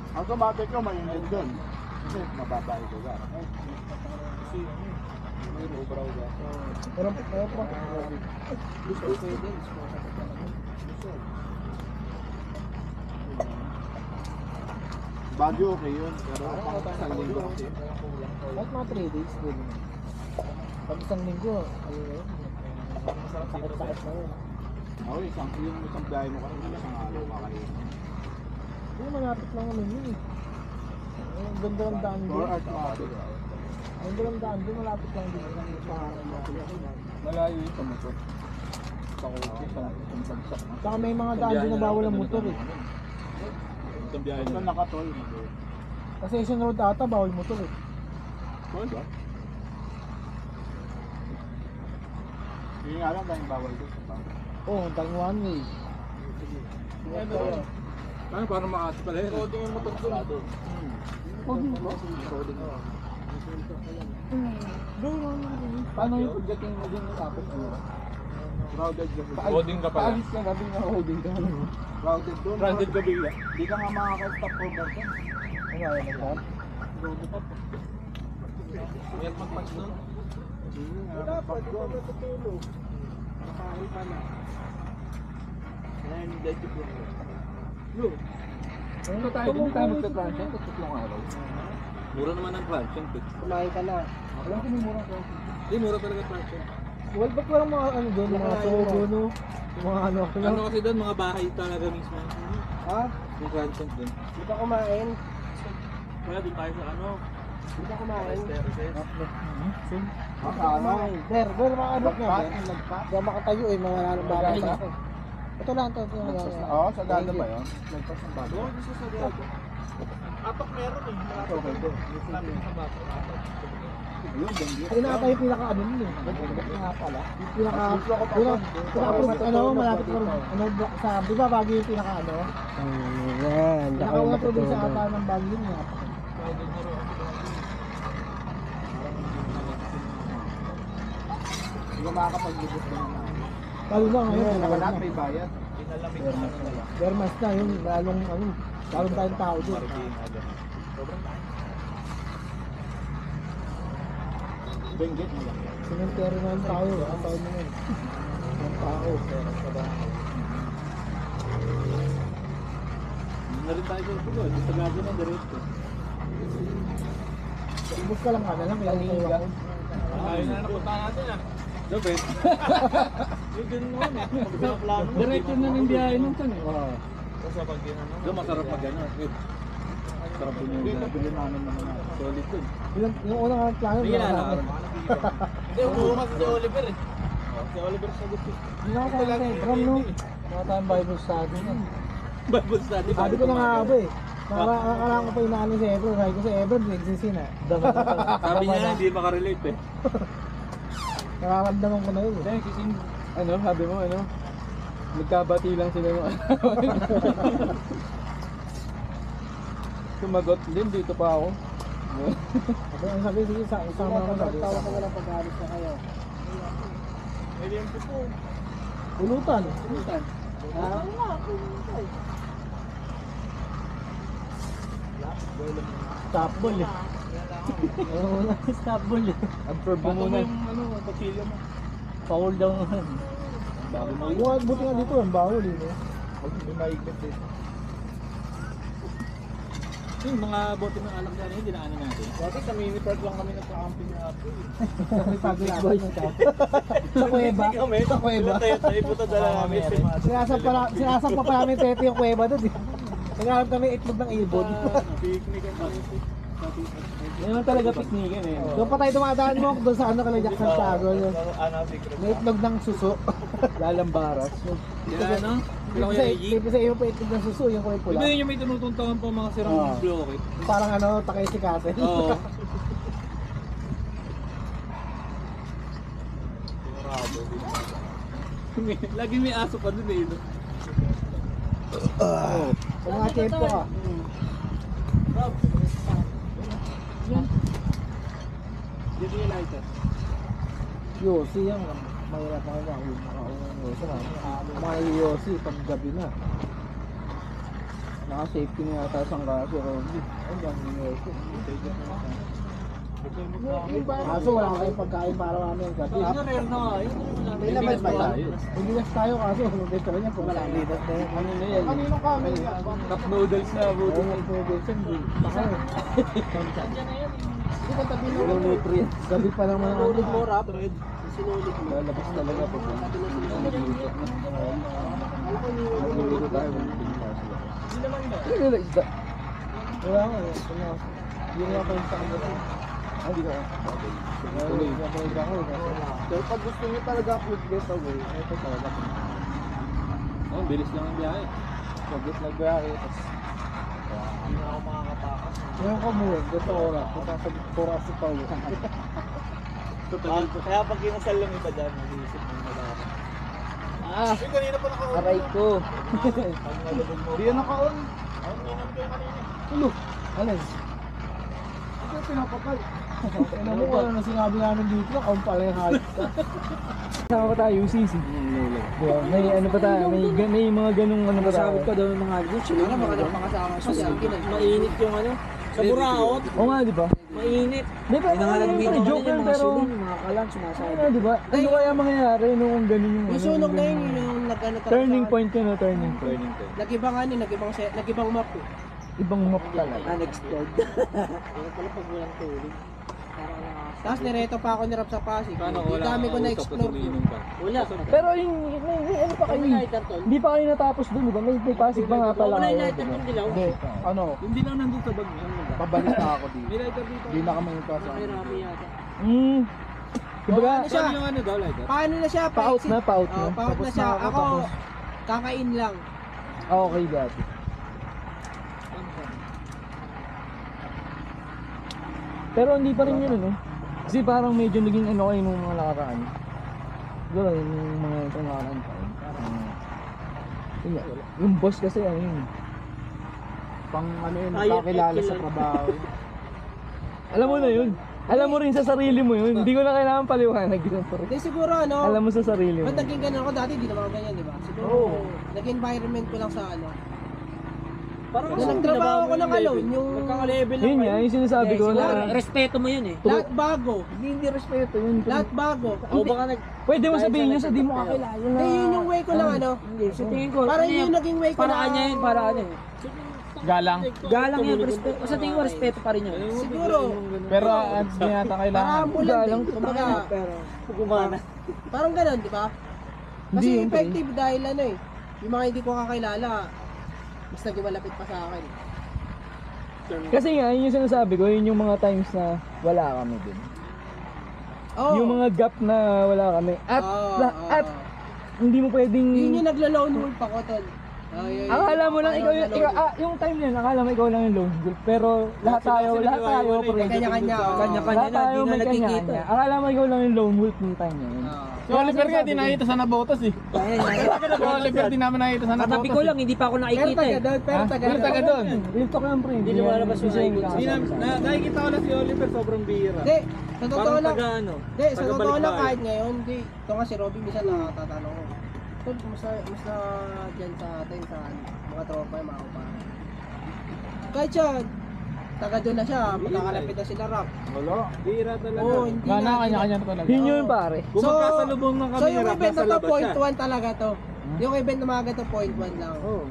Automatic ko, mainit doon. Kasi mababa yung lugar. Kasi may ubraw ba? Meron pa. Gusto ko din. Baguio okay yun, pero isang linggo kasi. Kahit mga 3 days, pwede na. Pag isang linggo, ayun na yun. Sakit-sakit na yun. Ako, isang biyahe mo kasi isang araw kakain. Yung malapit lang naman yun eh. Ang ganda ng daan 4 doon. hours traffic. Ang ganda ng daan doon, malapit lang din. Malayo yung sa motor. Sa kotse, sa bagsak. Saka may mga daan doon na bawal ang motor eh. Itong biyahe Ito nyo. nakatol. Kasi Asian Road ata, bawal motor eh. Ba? Hindi nga lang dahil bawal doon sa bawal. Oo, hanggang one way. Ano para makati pala yun? Coding yung motor doon. Coding ba? Paano yung pagdating mo din tapos ano? Crowded kasi. Coding ka pala. Paalis ka gabi na holding ka. Crowded doon. Branded ka bigla. Di ka nga makaka-stop over doon. Ang ayaw na dyan. Mayat magpags nun. Dapat, di ba matutulog? Nakain pa na. Ayan, dead to plong. Ano tayo, hindi tayo magka-transient, tapos tatlong araw. Mura naman ang transient eh. Kumain ka na. Alam ko may murang transient. Hindi, mura talaga transient. Well, ba't walang mga ano doon? Mga sogo, no? Mga ano. Ano kasi doon, mga bahay talaga mismo. Ha? Yung transient doon. Di ba kumain? Kaya doon tayo sa ano. Di ba kumain? Ano? Ber, mga ano nga. Di ba makatayo eh, mga lalababa sa ako. Ito lang, ito. Oo, sagada ba yun? Nagpas ng bago. Doon gusto sa Diago. Apak meron eh. Okay, go. Lapit sa bato. Yun, bengi. Ay, nakata yung pinaka ano nun eh. Nga pala. Yung pinaka, ano, malapit ko ano, sa, di ba Baguio yung pinaka ano? Ayan. Pinaka-una probinsya ata ng Baguio nga. Hindi ko makakapaglibot na naman. Lalo na ngayon, Lahat may bayad. Pinalamig na nila. Dermas na yun, lalong ano, lalong tayong tao doon. Sobrang tayo. Benggit mo lang. Simentero na yung tao, ang tao mo yun. Ang tao. Hindi na rin tayo sa Pugo. Sa Gago na diretso. Ibus ka lang ka na lang, ilang iwa ko. Ayun na napunta natin ah. Dapat. Yung ganun naman eh. Pag pinaplano mo. Diretso na ng biyahe nung tan eh. Kasi pag ginano. Doon masarap mag ano. Sarap din yung Bili namin naman. solid dun. Yung unang ang plano, Hindi wala na namin. Hindi, umuumas si Oliver eh. Si Oliver sa gusto. Hindi na ako kaya sa drum, no? Wala tayong Bible study nun. Bible study. Sabi ko na nga ba eh. Nakakalaan ko pa yung naano si Ebro. Sabi ko si Ebro, nagsisi na. Sabi niya hindi makarelate eh. Nakakamdaman ko na yun eh. Dahil kasi, ano, sabi mo, ano, nagkabati lang sila yung sumagot din, dito pa ako. Sabi, sige, isama ko sabi. Tawa ko na lang pag-alis na kayo. Pwede yung pupo. Ulutan. Ha? Stop ball eh. Oo na, stop ball eh. Absorb mo muna. Ano, pagpilyo mo. Foul daw nga. Bago mo. Buti nga dito, ang bawal eh. No? Huwag hindi maigit eh. Yung mga bote ng alak dyan, hindi dinaanan natin. Dati sa mini park lang kami nagpa-camping na po eh. Pag-boy sa kuweba. Sa kuweba. Tayo puto dala namin. Sinasap pa namin tete yung kuweba doon eh. Naghanap kami itlog ng ibon. Picnic ang kami. Yan lang talaga piknikin eh. Doon pa tayo dumadaan mo doon sa ano kala Jackson Tago. Ano, secret. May itlog ng suso. Lalambaras. Yan ano? Libre sa iyo pa itlog ng suso, yung kulay pula. Iba yun yung may tinutuntungan pa mga sirang bloke. Parang ano, takay si Kase. Oo. Lagi may aso pa dun eh. Sa mga chef ko ka. Dito yung lighter. Yossi yan. Mahirap ako ba? Mga Yossi pag gabi na. Naka-safety na yata isang kaso. Ay, yung Yossi. Kaso wala kayong pagkain para kami ang gabi. Ano rare na nga. May laman ba yan? Bibigas tayo kaso dito rin yan kung wala linas na yan. Ano na yan? Kaninong kami? Cup noodles na buto. Ay, pwede yan. Baka eh. Walang nutrients. Gabi pa naman ang ano. More up. Red. Sinulit mo. Lalabas talaga pag nag-iikot na. Nag-iikot tayo. Hindi naman ba? Ano na isda? Wala nga eh. Hindi nga pa yung tanggap eh. Hindi ka. Hindi nga pa yung tanggap eh. Pero pag gusto niyo talaga quick getaway, ito talaga. Oh, bilis lang ang biyahe. Pagkit nagbiyahe, tapos Hindi na ako makakatakas. Ngayon ko muwi, gusto ko oras. Punta sa oras sa Paulo. Kaya pag kinasal lang iba dyan, nag-iisip mo na dapat. Ah! Yung kanina pa naka-on. Aray ko! Pag nalubog mo. hindi yan naka-on. Ang inom kayo kanina. Alin? Ito pinapakal. Ano mo wala na sinabi namin dito na kaun pala yung hayop ka. Kasama pa tayo, UCC. Diba? May ano pa tayo, may mga ganung ano pa tayo. Sabot pa daw ng mga hayop. Sino na makasama siya. Mainit yung ano. Sa Buraot, Oo nga, di ba? mainit. Di ba? Ano, joke lang pero... mga kalan, sumasama. Ano, di ba? Ano kaya mangyayari nung ganun yung... Yung sunog na yun, yung nag-ano talaga. Turning point yun, turning point. Nag-ibang ano, nag-ibang map eh. Ibang map talaga. Unexplored. Kaya pala pag walang tulog. Tapos nireto pa ako ni Rap sa Pasig. Yung dami ko na-explore. Wala. Pero yung ano pa kayo? Hindi pa kayo natapos dun, di ba? May Pasig pa nga pala. Wala yung kayo, lighter di ba? ng dilaw. Hindi, ano, Hindi lang nandun sa bag niya. pabalik na ako dito. May lighter dito. Hindi na kami magkasama. Ay, rami yata. Kumbaga, Ano siya? Saan yung ano daw, lighter? Paano na siya? pa-out na, pa-out na. Pa-out na siya. Ako, kakain lang. Okay, dati. Pero hindi pa rin yun, ano? Kasi parang medyo naging ano kayo nung mga nakaraan. Siguro, yung mga itong nakaraan pa. Parang, yun nga, yung boss kasi, ano yun. Pang ano yun, Ayaw, nakakilala sa kailan. trabaho. Alam mo na yun. Alam mo rin sa sarili mo yun. Hindi ko na kailangan paliwanag yun. Hindi siguro ano. Alam mo sa sarili mo. Ba't naging ganun ako dati? Di naman ako ganyan, di ba? Siguro, nag-environment ko lang sa ano. Parang Nung nagtrabaho ko ng alone, yung... Magkaka-level lang Yun nga, yung sinasabi ko na... respeto mo yun eh. Lahat bago. Hindi respeto yun. Lahat bago. O baka nag... Pwede mo sabihin yun sa di mo kakilala na... Hindi, yun yung way ko lang ano. Hindi, sa tingin ko. Parang ano yun yung naging way ko Paraan niya yun, paraan eh. Galang. Galang yun, respeto. Sa tingin ko, respeto pa rin yun. Siguro. Pero hindi yata kailangan. Parang ambulan Galang. din. Kumbaga, Pero, Gumana. parang ganun, di ba? Hindi Kasi yun, effective dahil ano eh. Yung mga hindi ko kakilala, mas naging malapit pa sa akin. Kasi nga, yun yung sinasabi ko, yun yung mga times na wala kami din. Oh. Yung mga gap na wala kami. At, at hindi mo pwedeng... Yun yung naglo-lone wolf ako, tol. Akala mo lang ikaw yung time na yun, akala mo ikaw lang yung lone wolf. Pero lahat tayo, pre. Kanya-kanya. kanya-kanya Lahat na, tayo di na may nakikita. kanya-kanya. Akala mo ikaw lang yung lone wolf ng time na yun. Si Oliver nga, di nakita sa nabotas eh. Si Oliver, di namin nakita sa nabotas. Katabi ko lang, hindi pa ako Pero nakikita taga eh. doon, pero taga Pero taga doon. Real talk lang, pre. Hindi lumalabas yung siya icon. kasama. Nakikita ko lang si Oliver, sobrang bihira. Hindi, sa totoo Parang lang. taga ano? Hindi, sa taga totoo lang balikbayan. kahit ngayon, hindi. Ito nga si Robby, minsan natatanong ko. Tol, kumusta dyan sa atin, sa mga tropa, yung mga kapatid. Kahit siya, taga doon na siya, magkakalapit na sila rap. Wala. Bihira talaga. Oo, hindi Gana, na. kanya-kanya na talaga. Yun yun, pare. Kung magkasalubong ng kami So ni yung Rap, event nasa na to, labas point siya. 1 talaga to. Yung event na mga ganito, point 1 lang. Oo.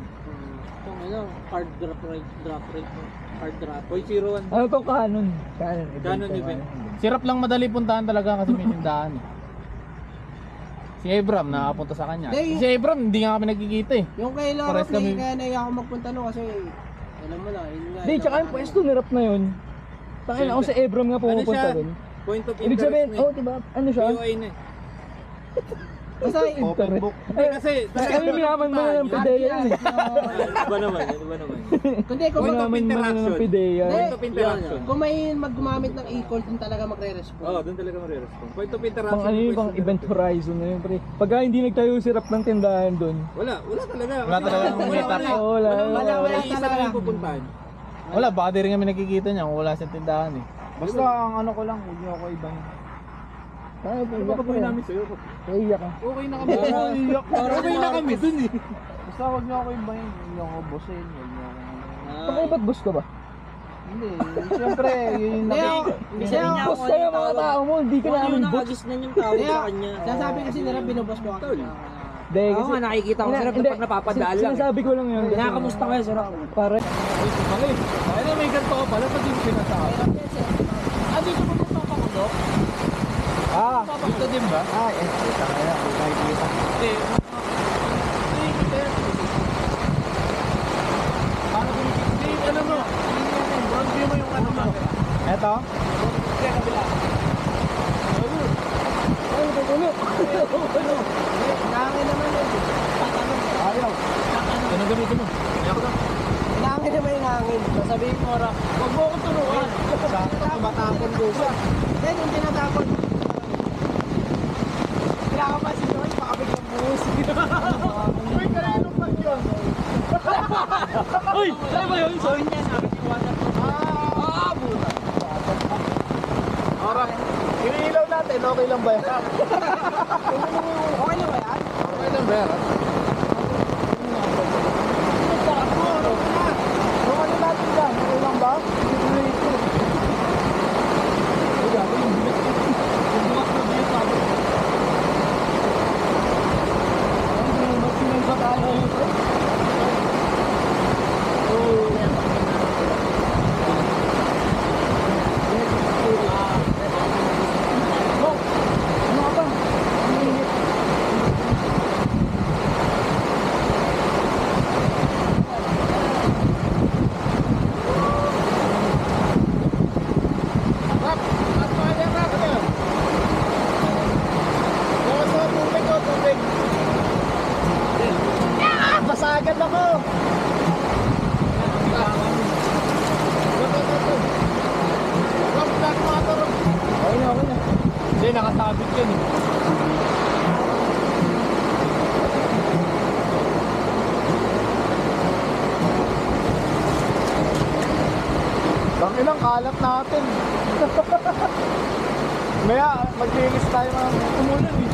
Itong ano, hard drop rate. Hard drop. 0.01. Ano to canon? Canon event. Sirap lang madali puntahan talaga kasi may tindahan eh. Si Abram nakapunta sa kanya. Hindi, Si Abram hindi nga kami nagkikita eh. Yung kay Laura Pares kami. Play, kaya naiya ako magpunta no kasi alam mo na, yun nga. Hindi, tsaka yung pwesto ni Rap na yun. Tangin ako sa Ebram nga Ano pumupunta siya? dun. Point of Ibig interest sabihin, na oh, diba? Ano siya? POI na eh. Basta Internet. Hindi kasi, Kami minaman mo na ng pideya yun eh. iba naman yan, iba naman. kundi kung, Point of Minaman mo na ng interaction. pideya. Hindi. Point of interaction. kung may gumamit ng e-call, dun talaga magre-respond. Oo, doon talaga marirespond. Point of interaction. Pang ano yun, pwesto pang nila. event horizon na yun, pre. Pagka hindi nagtayo si Rap ng tindahan dun. Wala talaga. Wala talaga ang Wala, meetup. Wala, wala Isa talaga. lang yung pupuntahan. Wala, baka di rin kami nakikita niya kung wala sa tindahan eh. Basta ang ano ko lang, huwag niyo ako ibang. Tayo, Ano ba gagawin namin sa'yo? Iyak ka. Okay na kami. Okay na kami dun eh. Basta huwag niyo ako ibang, huwag niyo ako bosin, huwag niyo ako Baka ba't boss ka ba? Hindi, siyempre, yun yung Hindi ako, Hindi hindi ako, Boss kayo mga tao mo, hindi ka Kung ano namin yung boss. nakagisnan yung tawag hindi sa ako, kanya. sasabi kasi nila binubos ko kasi. Hindi, Oo nga, nakikita ko sila pag napapadaan lang. Sinasabi ko lang yun. kasi- Kinakamusta kayo, sir? Pare. mali. Ay na, may ganito ka pala, pag yung sinasabi. Dito mo kung papakulok? Dito din ba? Kita kaya, nakikita. Hindi. Paano kung hindi, ano mo? Front view mo yung ano mo. Eto? Kaya kabila. Ay, tutulo. Inaangin naman yun. Ayaw. Ano ganito mo? Inaangin naman yung hangin. Sasabihin mo, Rap, Huwag mo ko turuan. Tumatapon ko siya. Then, yung tinatapon. Kinakapan si Joy, pakabig ng buhos. Uy, kanino pa yun? Uy! Saan ba yun? Sorry. Alright. Iniilaw natin, okay lang ba yan? Okay lang ba yan? Okay lang ba yan? Yung ano natin dyan, okay lang ba? Hindi, nakasabit yun eh. Ilang kalat natin. Maya, maglinis tayo mga umulan eh.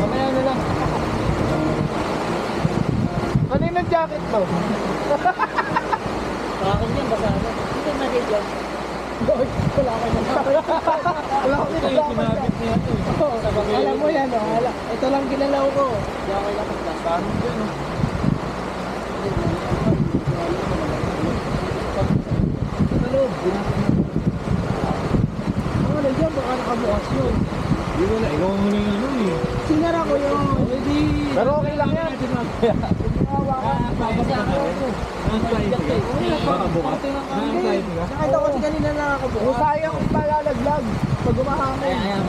Mamaya na lang. Kaninang jacket to? Akin yan, basa na. Hindi na rin yan. Wala ka na. Wala ko Ito yung sinabit niya ito eh. Alam mo yan, oh. Ito lang ginalaw ko. Hindi ako lang maglas. Paano dyan oh? Sa loob, wala dyan, baka nakabukas yun. Hindi wala, ikaw mo na yung ano eh. Sinara ko yun. Hindi. Pero okay lang yan. Babasa ako. Baka bukas. Nakita ko si kanina na ako bukas. Kung sayang ipalalaglag pag umahangin.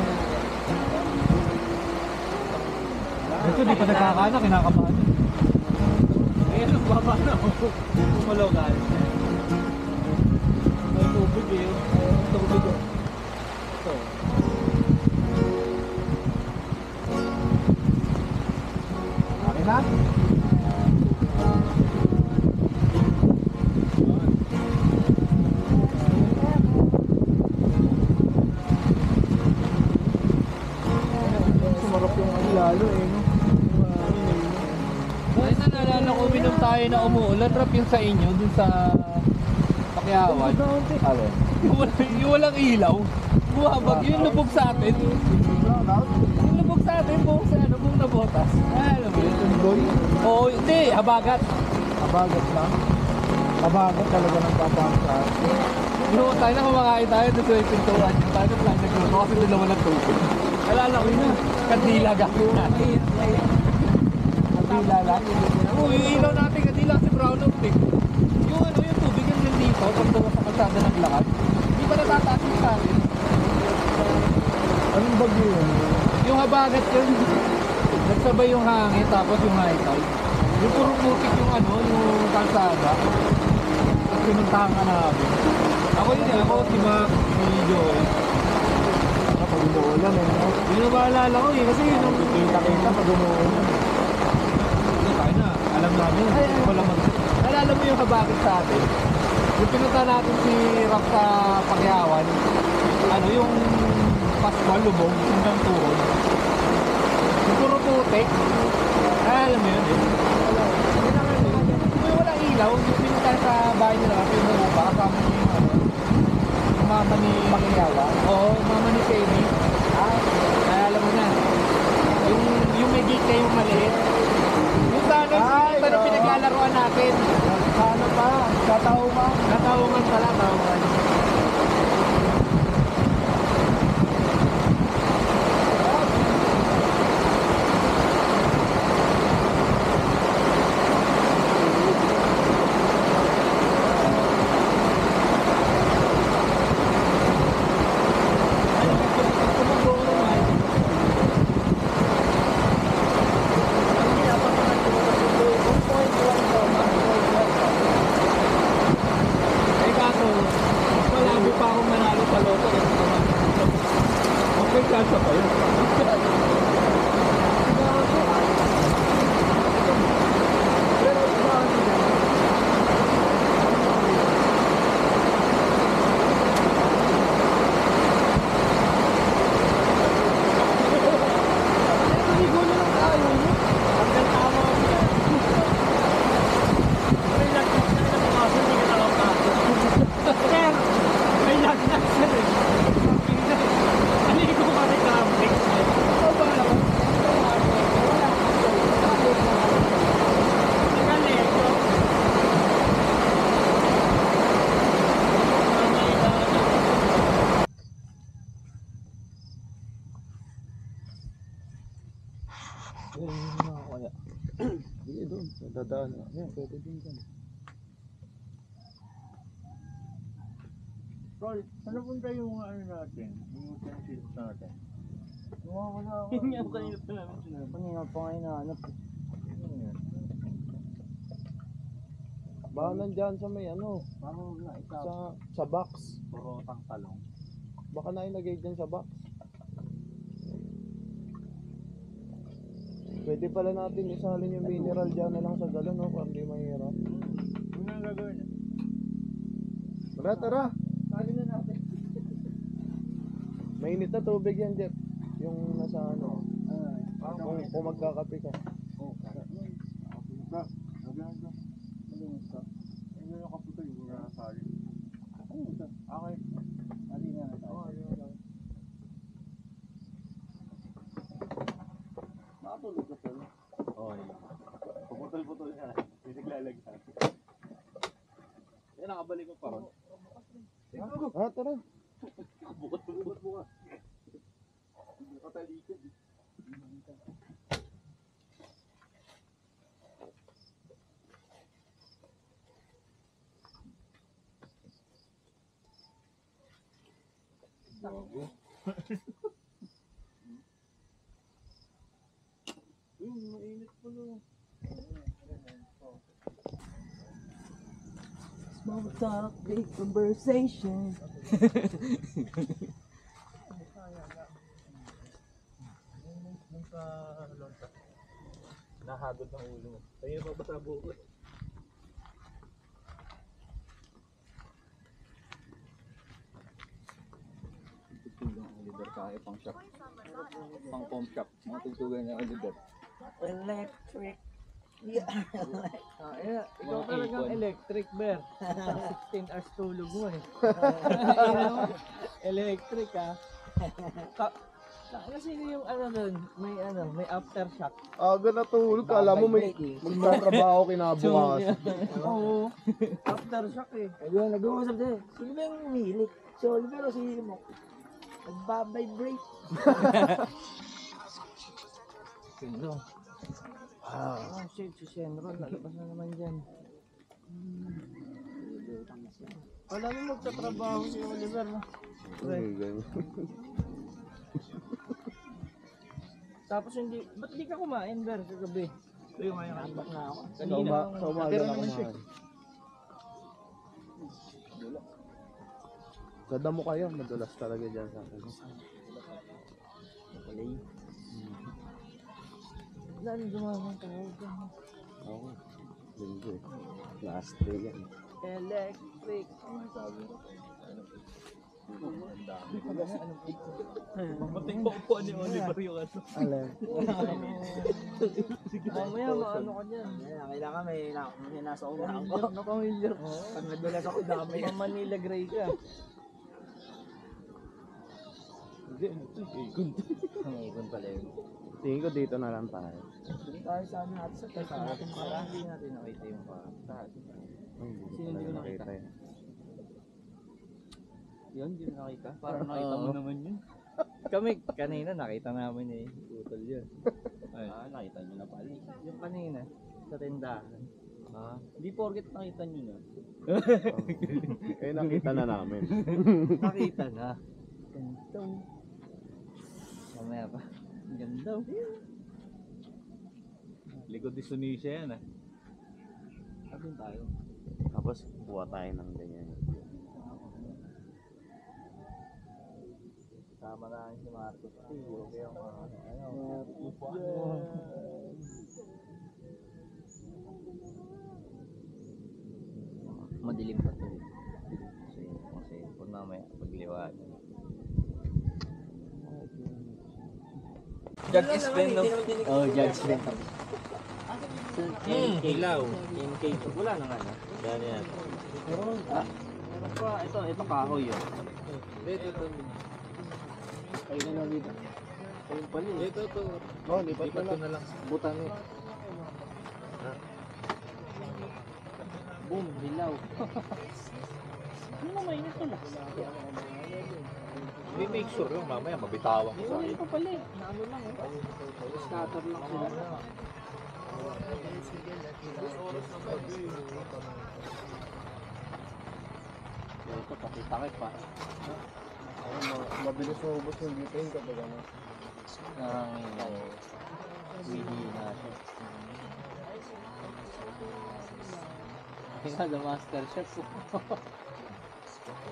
Ito, di pa nagkakana, kinakabahan yun. Ayun, baba na ako. Kumalogal. May tubig eh. Tubig oh. Ito. Okay na? Sumarap yung ano lalo eh no? Ay, naalala ko, uminom tayo na umuulan. Rap yung sa inyo, dun sa Pakyawan. Alin? Yung walang ilaw. Buhabag, yung lubog sa atin. Yung lubog sa atin, buong sa ano, buong nabotas. Alam mo yun? Doy? Oo, hindi, habagat. Abagat lang? Abagat talaga ng papangsa. Ginawa tayo na kumakain tayo doon sa may pintuan. Yung tayo na plan nagluto kasi doon naman ang tubig. Alala ko yun, kandila gawin natin. Kandila lang? Oo, yung ilaw natin kandila kasi brown out eh. Yung ano, yung tubig yung nandito, pag doon sa kalsada ng lakad, hindi pa natataas yung sa atin. Anong bagyo yun? Yung habagat yun, nagsabay yung hangin tapos yung high tide. Yung puro putik yung ano, yung kalsada. Tapos pinuntahan ka namin. Ako yun eh, ako, si Mac, si Joey. Pag umuulan eh no? Yun ang maalala ko eh, kasi yun ang Kita pag umuulan. Hindi tayo na, alam namin. Wala mag... Nalala mo yung habagat sa atin? Yung pinunta natin si Rap sa Pakyawan, ano yung Pascual, Lubog, hanggang Tuhod. Yung puro putik. Alam mo yun eh. Yung wala ilaw, yung pinunta sa bahay nila, pinuha, kasama niya yung ano, yung mama ni Pakyawan. Oo, mama ni Penny. Alam mo na. Yung may gate kayong maliit. Yung tanong, tanong pinaglalaroan natin. Ano pa? Kataungan? Nataungan pala, taungan. Eh kaso, mas malabo pa akong manalo sa loto kasi okay, chance pa yun. Sige doon. Dadaan. Yan, pwede din dyan. Tol, ano punta yung ano natin? Yung utensils natin? Wala ako. Yun nga kanina pa namin sinabi. Kanina pa ngayon nahanap. Baka nandyan sa may ano, Parang na ikaw, sa box. burotang talong. Baka na ilagay dyan sa box. Pwede pala natin isalin yung mineral dyan na lang sa galon, no? Para hindi mahirap. Ano ang gagawin? Tara, tara! Kali na natin. Mainit na tubig yan, Jeff. Yung nasa ano. Kung magkakape ka. Okay. Ali na tayo. Makatulog ka pala. Oo, yun. Puputol-putol nga. Hindi naglalagyan. Yan, nakabalik mo pa ron. Ah, tara. Bukot-bukot mo ka. Nakatalikod. Mainit pala. Small talk, big conversation. Nahagod ng ulo mo. Tayo pa ba sa buko? Tugtugan ng Oliver kaya pang shop. Pang pump shop. Mga tugtugan ng Oliver. Electric. Ikaw talagang electric, Ber. 16 hours tulog mo eh. Electric kasi yung ano doon, may aftershock. Aga na tulog. Kala mo may magtatrabaho kinabukas. Oo. Aftershock eh. Ayun, nag-uusap din. Sino ba yung umilik? Si Oliver o si mo? Nagbabibrate. Sino? Oh shit, si Shenron. Lalabas na naman dyan. Wala mo magtatrabaho si Oliver, no? Tapos hindi, ba't di ka kumain, Ber, kagabi? Yung ngayon, ambak na ako. Kanina. Sa umaga na kumain. Sa damo kayo, madulas talaga dyan sa akin. Lalo dumamang tawag ka. Oo. Linggo eh. Last day yan. Electric. Ano sabi ko? Mamatay mo po ni Oliver yung ano. Alin? Mamaya maano ka dyan. Kailangan may nasa unahan ko. Nakamilyar. Pag nadulas ako, dami. Manila Gray ka. Hindi, ano ito? Ikon. Ang ikon pala yun. Tingin ko dito na lang tayo. Doon tayo sa ano natin sa tayo natin para hindi natin nakita yung taas. Sino hindi ko nakita yun? Yun, hindi mo nakita. Parang nakita mo naman yun. Kami, kanina nakita namin eh. Utol yun. Nakita nyo na pala. Yung kanina, sa tindahan. Hindi porket nakita nyo na. Eh nakita na namin. Nakita na. Ganito. Mamaya pa. Ganda. Likod ni Sunisia yan ah. Sabi tayo. Tapos buha tayo ng ganyan. Tama na si Marcos. Okay yung Madilim pa to. Kasi kung mamaya pagliwag. Judge is Ben, no? Oh, Judge Ben. Ilaw. Wala na nga na. Yan yan. Meron pa. Ito kahoy yun. Ito. Ayun na lang dito. Ayun pala eh. Ito. Oh, lipat Lipat ko na lang. Butan eh. Boom, hilaw. Ano na mainit pala? May make sure yung mamaya mabitawan ko sa Ayun akin. pa pala eh. Naano lang eh. Scatter lang sila. Ito, takit pa. Mabilis na ubos yung butane kapag ano. Hihina siya. Tingnan the master chef.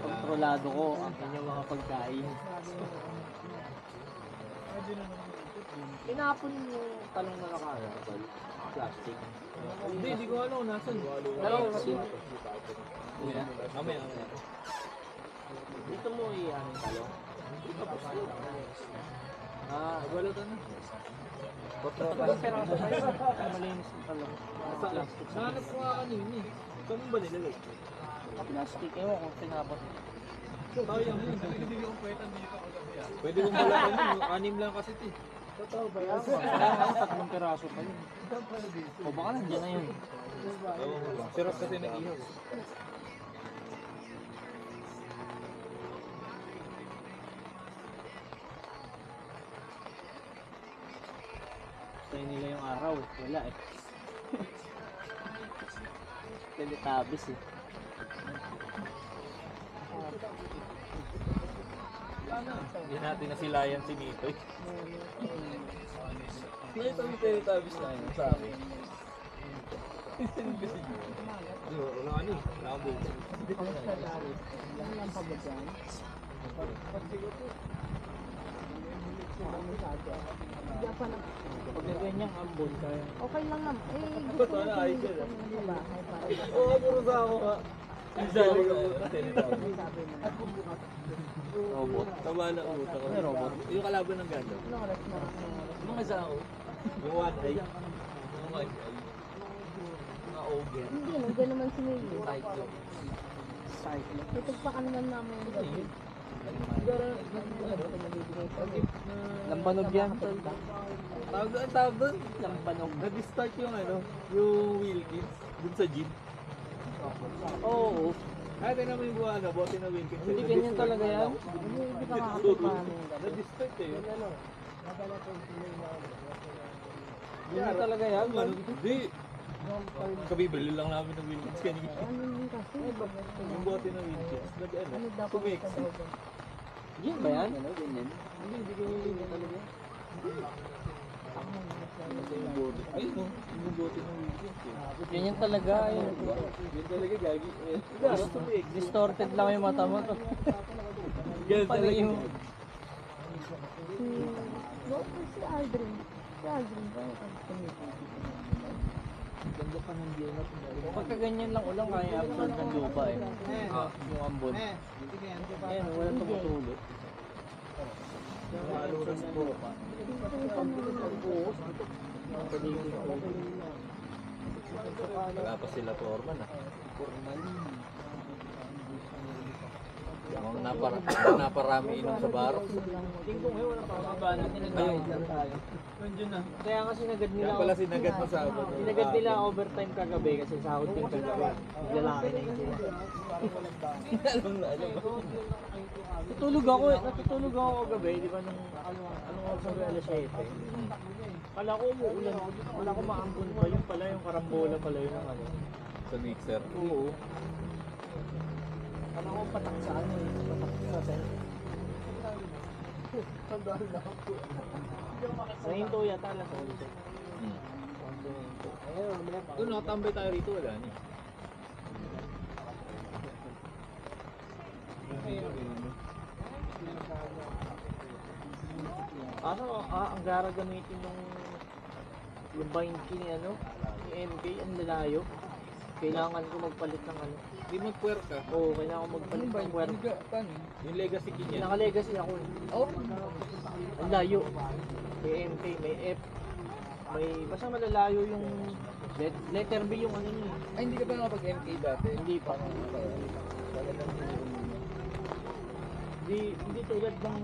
Kontrolado ko ang inyong mga pagkain. Tinapon yung talong na nakaharapal. Plastic. Hindi ko alam kung nasan. Dalawa kasi. Mamaya. Dito mo i-ano yung talong. Wala ka na. Pero peraso pa yun. Malinis yung talong. Plastic. Nahanap ko nga kanina eh. Saan mo ba nilagay? Plastic. Ewan kung tinapon. Sayang yun. Hindi ko pwetan dito. Pwede kong malakan yun. 6 lang kasi ito eh. Totoo ba yan? Tatlong peraso pa yun. O baka nandiyan na yun. Sirap kasi nag-ihaw. Tayo nila yung araw. Wala eh. Teletabis eh. Hindi natin nasilayan si Nito eh. Nakita mo yung Teletubbies na yun sa akin. Wala ka ni. Wala ka buko. Pag ganyan ambon kaya. Okay lang naman. Gusto ko Wala, ayos yun, ah. sa bahay para Oo, puro sa ako ka. Isali ka mo. Robot. Tama na utak ko. May robot. Yung kalaban ng ganda. Anong oras na? Mga sa ako. Yung one eye. Yung one eye. Mga ogre. Hindi nandiyan naman si Mili. Cycle. Tutugpakan naman namin yung gabi. Lambanog yan. Tawag doon. Lambanog. Nag-start yung ano, yung wheel kits dun sa gym. Oo. Ay, tingnan mo yung buwan na, bote na wheel kits. Hindi ganyan talaga yan. Hindi ka makakapagpahan yung gabi. Nag-start eh. Ganyan talaga yan. Hindi. Kabibili lang namin ng wheel kits kanina. Ano yun kasi? Yung bote na wheel kits. Nag-ano? Ano dapat Sumiksi. sa daw ba? Yan ba yan? Ganyan. Hindi ganyan talaga. Ayun no, yung bote ng wheel kits eh. Ganyan talaga. Yun talaga gagi. Distorted lang yung mata mo. Ganyan Pala talaga. yung... Si Aldrin. Si Aldrin ba? Ganda pa ng view na. Pagka ganyan lang ulang kaya absorb ng lupa eh. Yung ambon. Ayan, wala tumutulog. Absorb ng lupa. Wala pa sila Foreman ah. Naparami inom sa baro. Tingin ko ngayon wala pa kabaan natin tayo. Nandiyan na. Kaya nga sinagad nila. Kaya pala sinagad mo sa abot. Sinagad nila overtime kagabi kasi sahod din kagabi. Lalaki na yun sila. Alam mo. Natutulog ako kagabi, di ba nung anong oras na alas 7. Kala ko umuulan, wala ko maampun pa, yung pala yung karambola pala yun ang ano. Sa mixer. Oo. Kala ko patak sa ano eh, patak sa sen. Sa hinto yata alas 11. Doon nakatambay tayo rito, wala ni. Ang gara gamitin yung bind ni ano, ni MK, ang lalayo. Kailangan ko magpalit ng ano. Hindi mag-puwer ka. Oo, kailangan ko magpalit ng puwerta. Yung legacy key niya. Naka-legacy ako eh. Oh. Ang layo. May MK, may F. May, basta malalayo yung letter B yung ano niya. Ay, hindi ka ba nakapag-MK dati? Hindi pa. Hindi tulad ng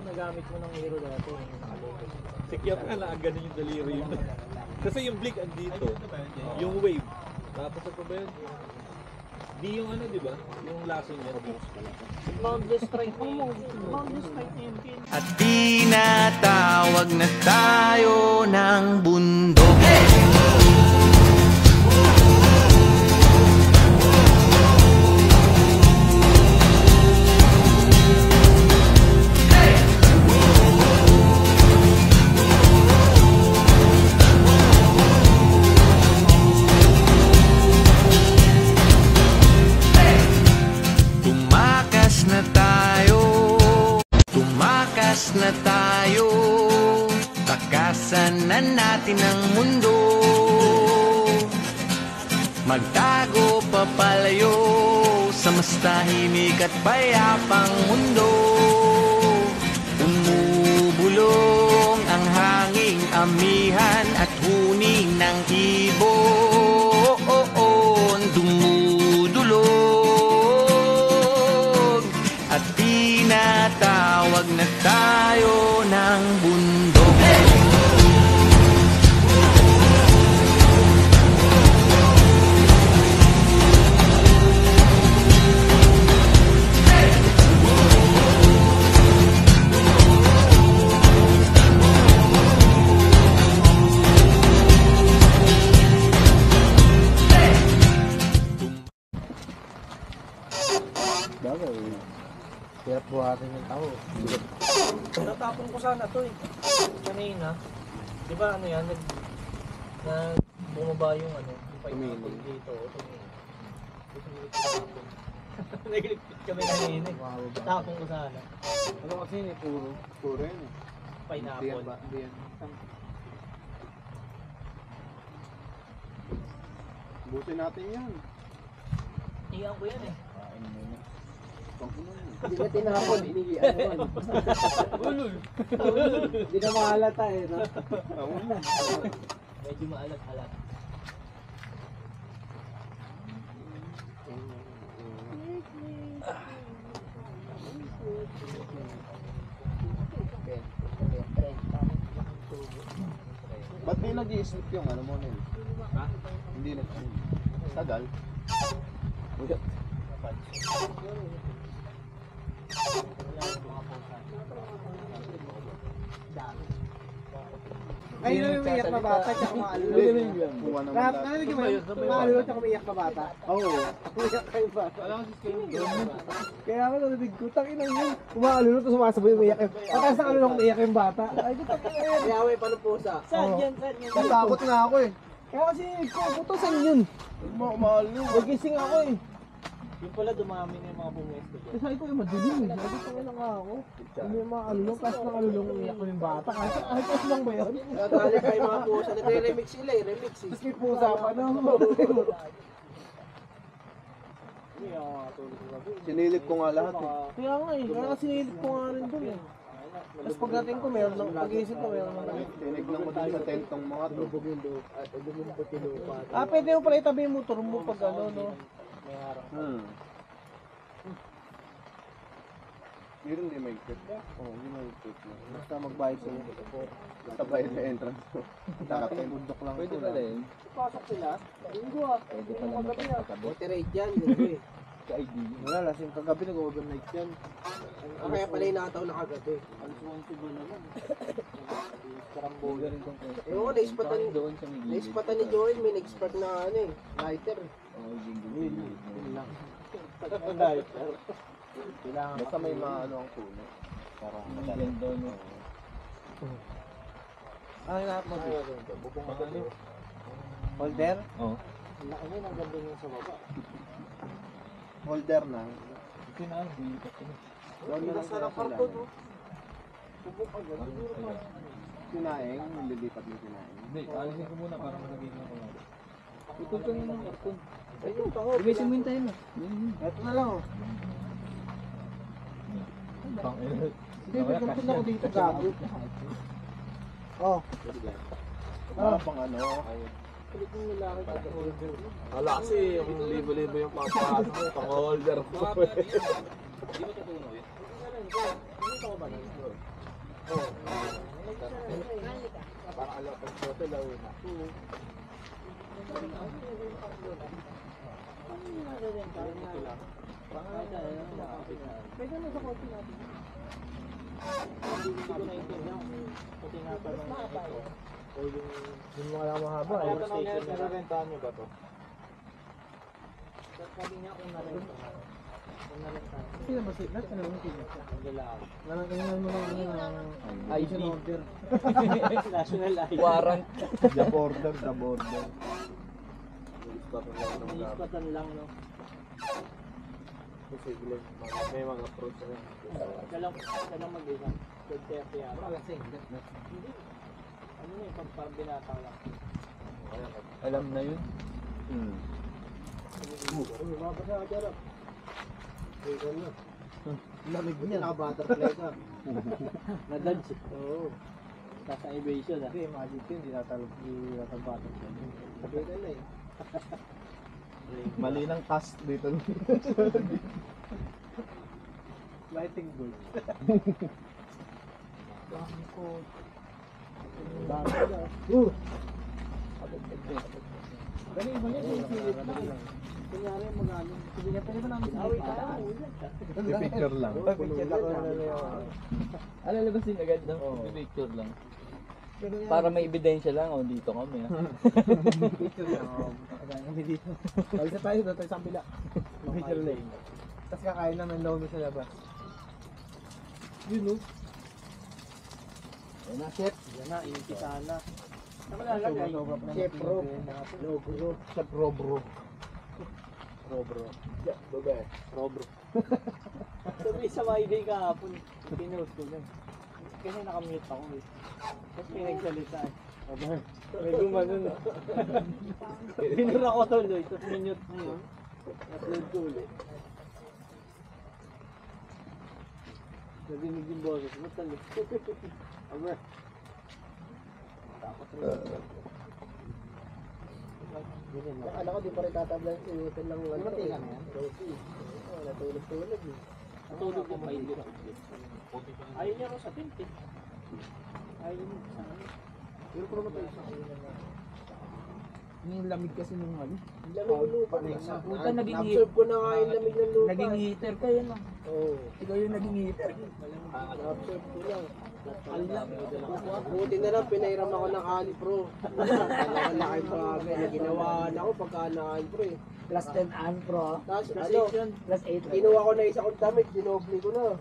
nagamit mo ng hero dati. Secure ka na, ganun yung daliri yun. Kasi yung blink andito, yung wave. Tapos ano ba yun? Di yung ano, di ba? Yung lasso niya. Boundless strike mo. Boundless strike ni MK. At tinatawag na tayo ng bundok. Lumabas na tayo, takasan na natin ang mundo. Magtago papalayo sa mas tahimik at payapang mundo. Umubulong ang hanging amihan at huni ng ibon. Dumudulog at tinatawag na tayo ng bundok. Hirap buhatin yung tao. Natapon ko sana to eh. Kanina. Di ba ano yan? Bumaba yung ano. Yung pineapple dito. Naglipit kami kanina eh. Natapon ko sana. Ano kasi yun eh, puro yun eh. Pineapple. Hindi yan. Butin natin yan. Iyan ko yan eh. Hindi na tinapon, hindi ano man. Ulul. Hindi na mahalata eh, no? Medyo maalat-alat. Ba't di nag-i-slip yung ano mo nil? Ha? Hindi na. Tagal. Ay, yung umiyak na bata, tsaka maalulod. Narinig mo yun? Maalulod, tsaka umiyak na bata. Oo. Umiyak kayo ba? Kaya ako narinig ko, takinang yun. Umaalulod, tapos sumasabay umiyak yun. Pataas na kalulong umiyak yung bata. Ay, ko takinang yun. Yawe, paano pusa? Saan yan? Natakot nga ako eh. Kaya kasi, puto, saan yun? Maalulod. Nagising ako eh. Yung pala dumami na yung mga pumwesto dyan. Kasi sabi ko yung madilim eh. Sabi ko na nga ako. Hindi yung mga alulong, kasi ng alulong umiyak ko yung bata. Kahit kasi lang ba yun? Natali pa yung mga pusa. Nagre-remix sila eh. Remix eh. Tapos may pusa pa na. Sinilip ko nga lahat eh. Kaya nga eh. Kaya sinilip ko nga rin dun eh. Tapos pagdating ko meron ng pag-iisip ko meron ng Tinignan ko din sa tent ng mga to. pwede mo pala itabi yung motor mo pag ano no. Meron din may ikot. Oo, yun may ikot. Basta magbayad sa'yo. Basta bayad na entrance ko. Dapat may bundok lang. Pwede pala yun. Pasok sila. Linggo ah. Pwede pala magkakatabi. Motorate yan. Linggo eh. Ka-ID. Wala, lasing kagabi nag-overnight yan. Kaya pala yung nakataw na kagabi. Karambola rin kong Ewan ko, naispatan ni Joel. May nag-spark na ano eh. Lighter. Basta may mga ano ang puno. Para madali. Ano na mo? Holder? Oo. Laki niya ng ganda niya sa baba. Holder na. Doon na lang sa parko no. Subok agad. Sinaing, nililipat mo sinaing. Hindi, alisin ko muna para magiging ako. Ikot ka ng karton. Ayun, tango. Ibisin mo yung tayo mo. Ito na lang oh. Hindi, may karton ako dito gago. Oh. Pang ano. Kulit ng lalaki sa holder. Wala kasi yung libo-libo yung papasok mo, pang-holder ko. Di ba tatunaw yun? Parang alapag photo, launa. Pwede na sa kotse natin. Hindi ko naintindihan kung tinatanong na ito. O Yung mga mahaba eh. Kaya tanong niya, Nararentahan niyo ba to? sabi niya kung narenta. Kung narenta. Sino ba siya? Ano yung sino? Ang lalaki. Nalangkingan mo lang ng ID order. National ID. Warrant. The border, the border. Ispatan lang, no? Posible, may mga fruits na. Siya lang mag-isa. 230 yata. Hindi. Ano na yung parang binata lang. Alam na yun. Lamig niya. Naka-butterfly ka. Na-dodge. Oo. Nasa evasion ah. Hindi, magic yun. Hindi naka-butterfly. Sabi ka na eh. Mali ng cast dito. Lighting bulb. Kunyari mag-ano. Sabihin pa naman namin Awit sa tayo. Picture lang. Picture ako na yun. Alalabasin agad no? Picture lang. Para may ebidensya lang, oh, dito kami. Picture lang. Kami dito. Balisa tayo doon tayo sa kabila. Picture lang. Tapos kakain naman lomi sa labas. Yun no? Yan na, chef. Yan na, inikita na. Saan malalagay? Chef Rob. Logo. Chef Robro. Robro. Baga. Robro. Sabi sa my day kahapon, pinost ko na. Kasi nakamute ako eh. Tapos may nagsalita eh. May gumanon. Pinura ko tuloy, tapos minute na yun. Upload ko ulit. Nadinig yung boses, matalo. Aber. Takot rin. Akala ko di pa rin tatabla yung sinutin lang. Mati lang yan. Natulog-tulog eh. Natulog yung may dito. Ayaw niya rin sa tent eh. Ayaw niya sa ano. Pero kung naman tayo sa kanina na. Yung lamig kasi nung ano. Lamig ng lupa na isa. Puta, naging Absorb ko na nga yung lamig ng lupa. Naging heater ka yun ah. Oo. Ikaw yung naging heater. Absorb ko lang. Buti na lang, pinairam ako ng Alipro. Talagang laki pa na ginawa na ako pagka na-Alipro eh. Plus 10 Pro. Tapos ano, Plus 8. kinuha ko na isa kong damit, dinobli ko na.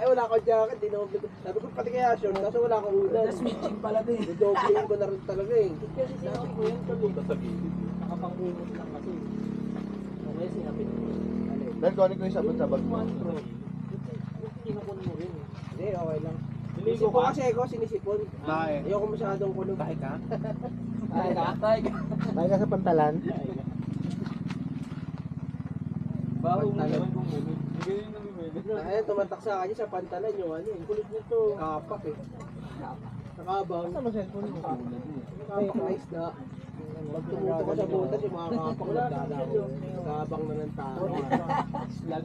Wala akong jacket, dinobli ko. Sabi ko pati kaya short, kaso wala akong ulan. Switching pala din. Didobling ko na rin talaga eh. Kasi sinabi ko yan tuloy. Nakapangumot lang kasi. Ano yung sinapit ko? Dahil kunin ko yung sabon-sabag mo. Bro. Kinukun mo rin eh. Hindi, okay lang. Niligo Sinisipon ka? kasi ako, sinisipon. Bakit? Ayoko masyadong kulog. Tayo ka? Tayo ka? Tayo ka sa pantalan? Bago mo naman kung mumit. Ganyan na mumit. Ayun, tumatak sa kanya sa pantalan yung ano eh. Kulit nito. Kapak eh. Nakabang. Saan mo cellphone mo? Kapak na isda. Pag tumuto ka sa butas, yung mga kapak na dadao. Nakabang na ng tao. Slag.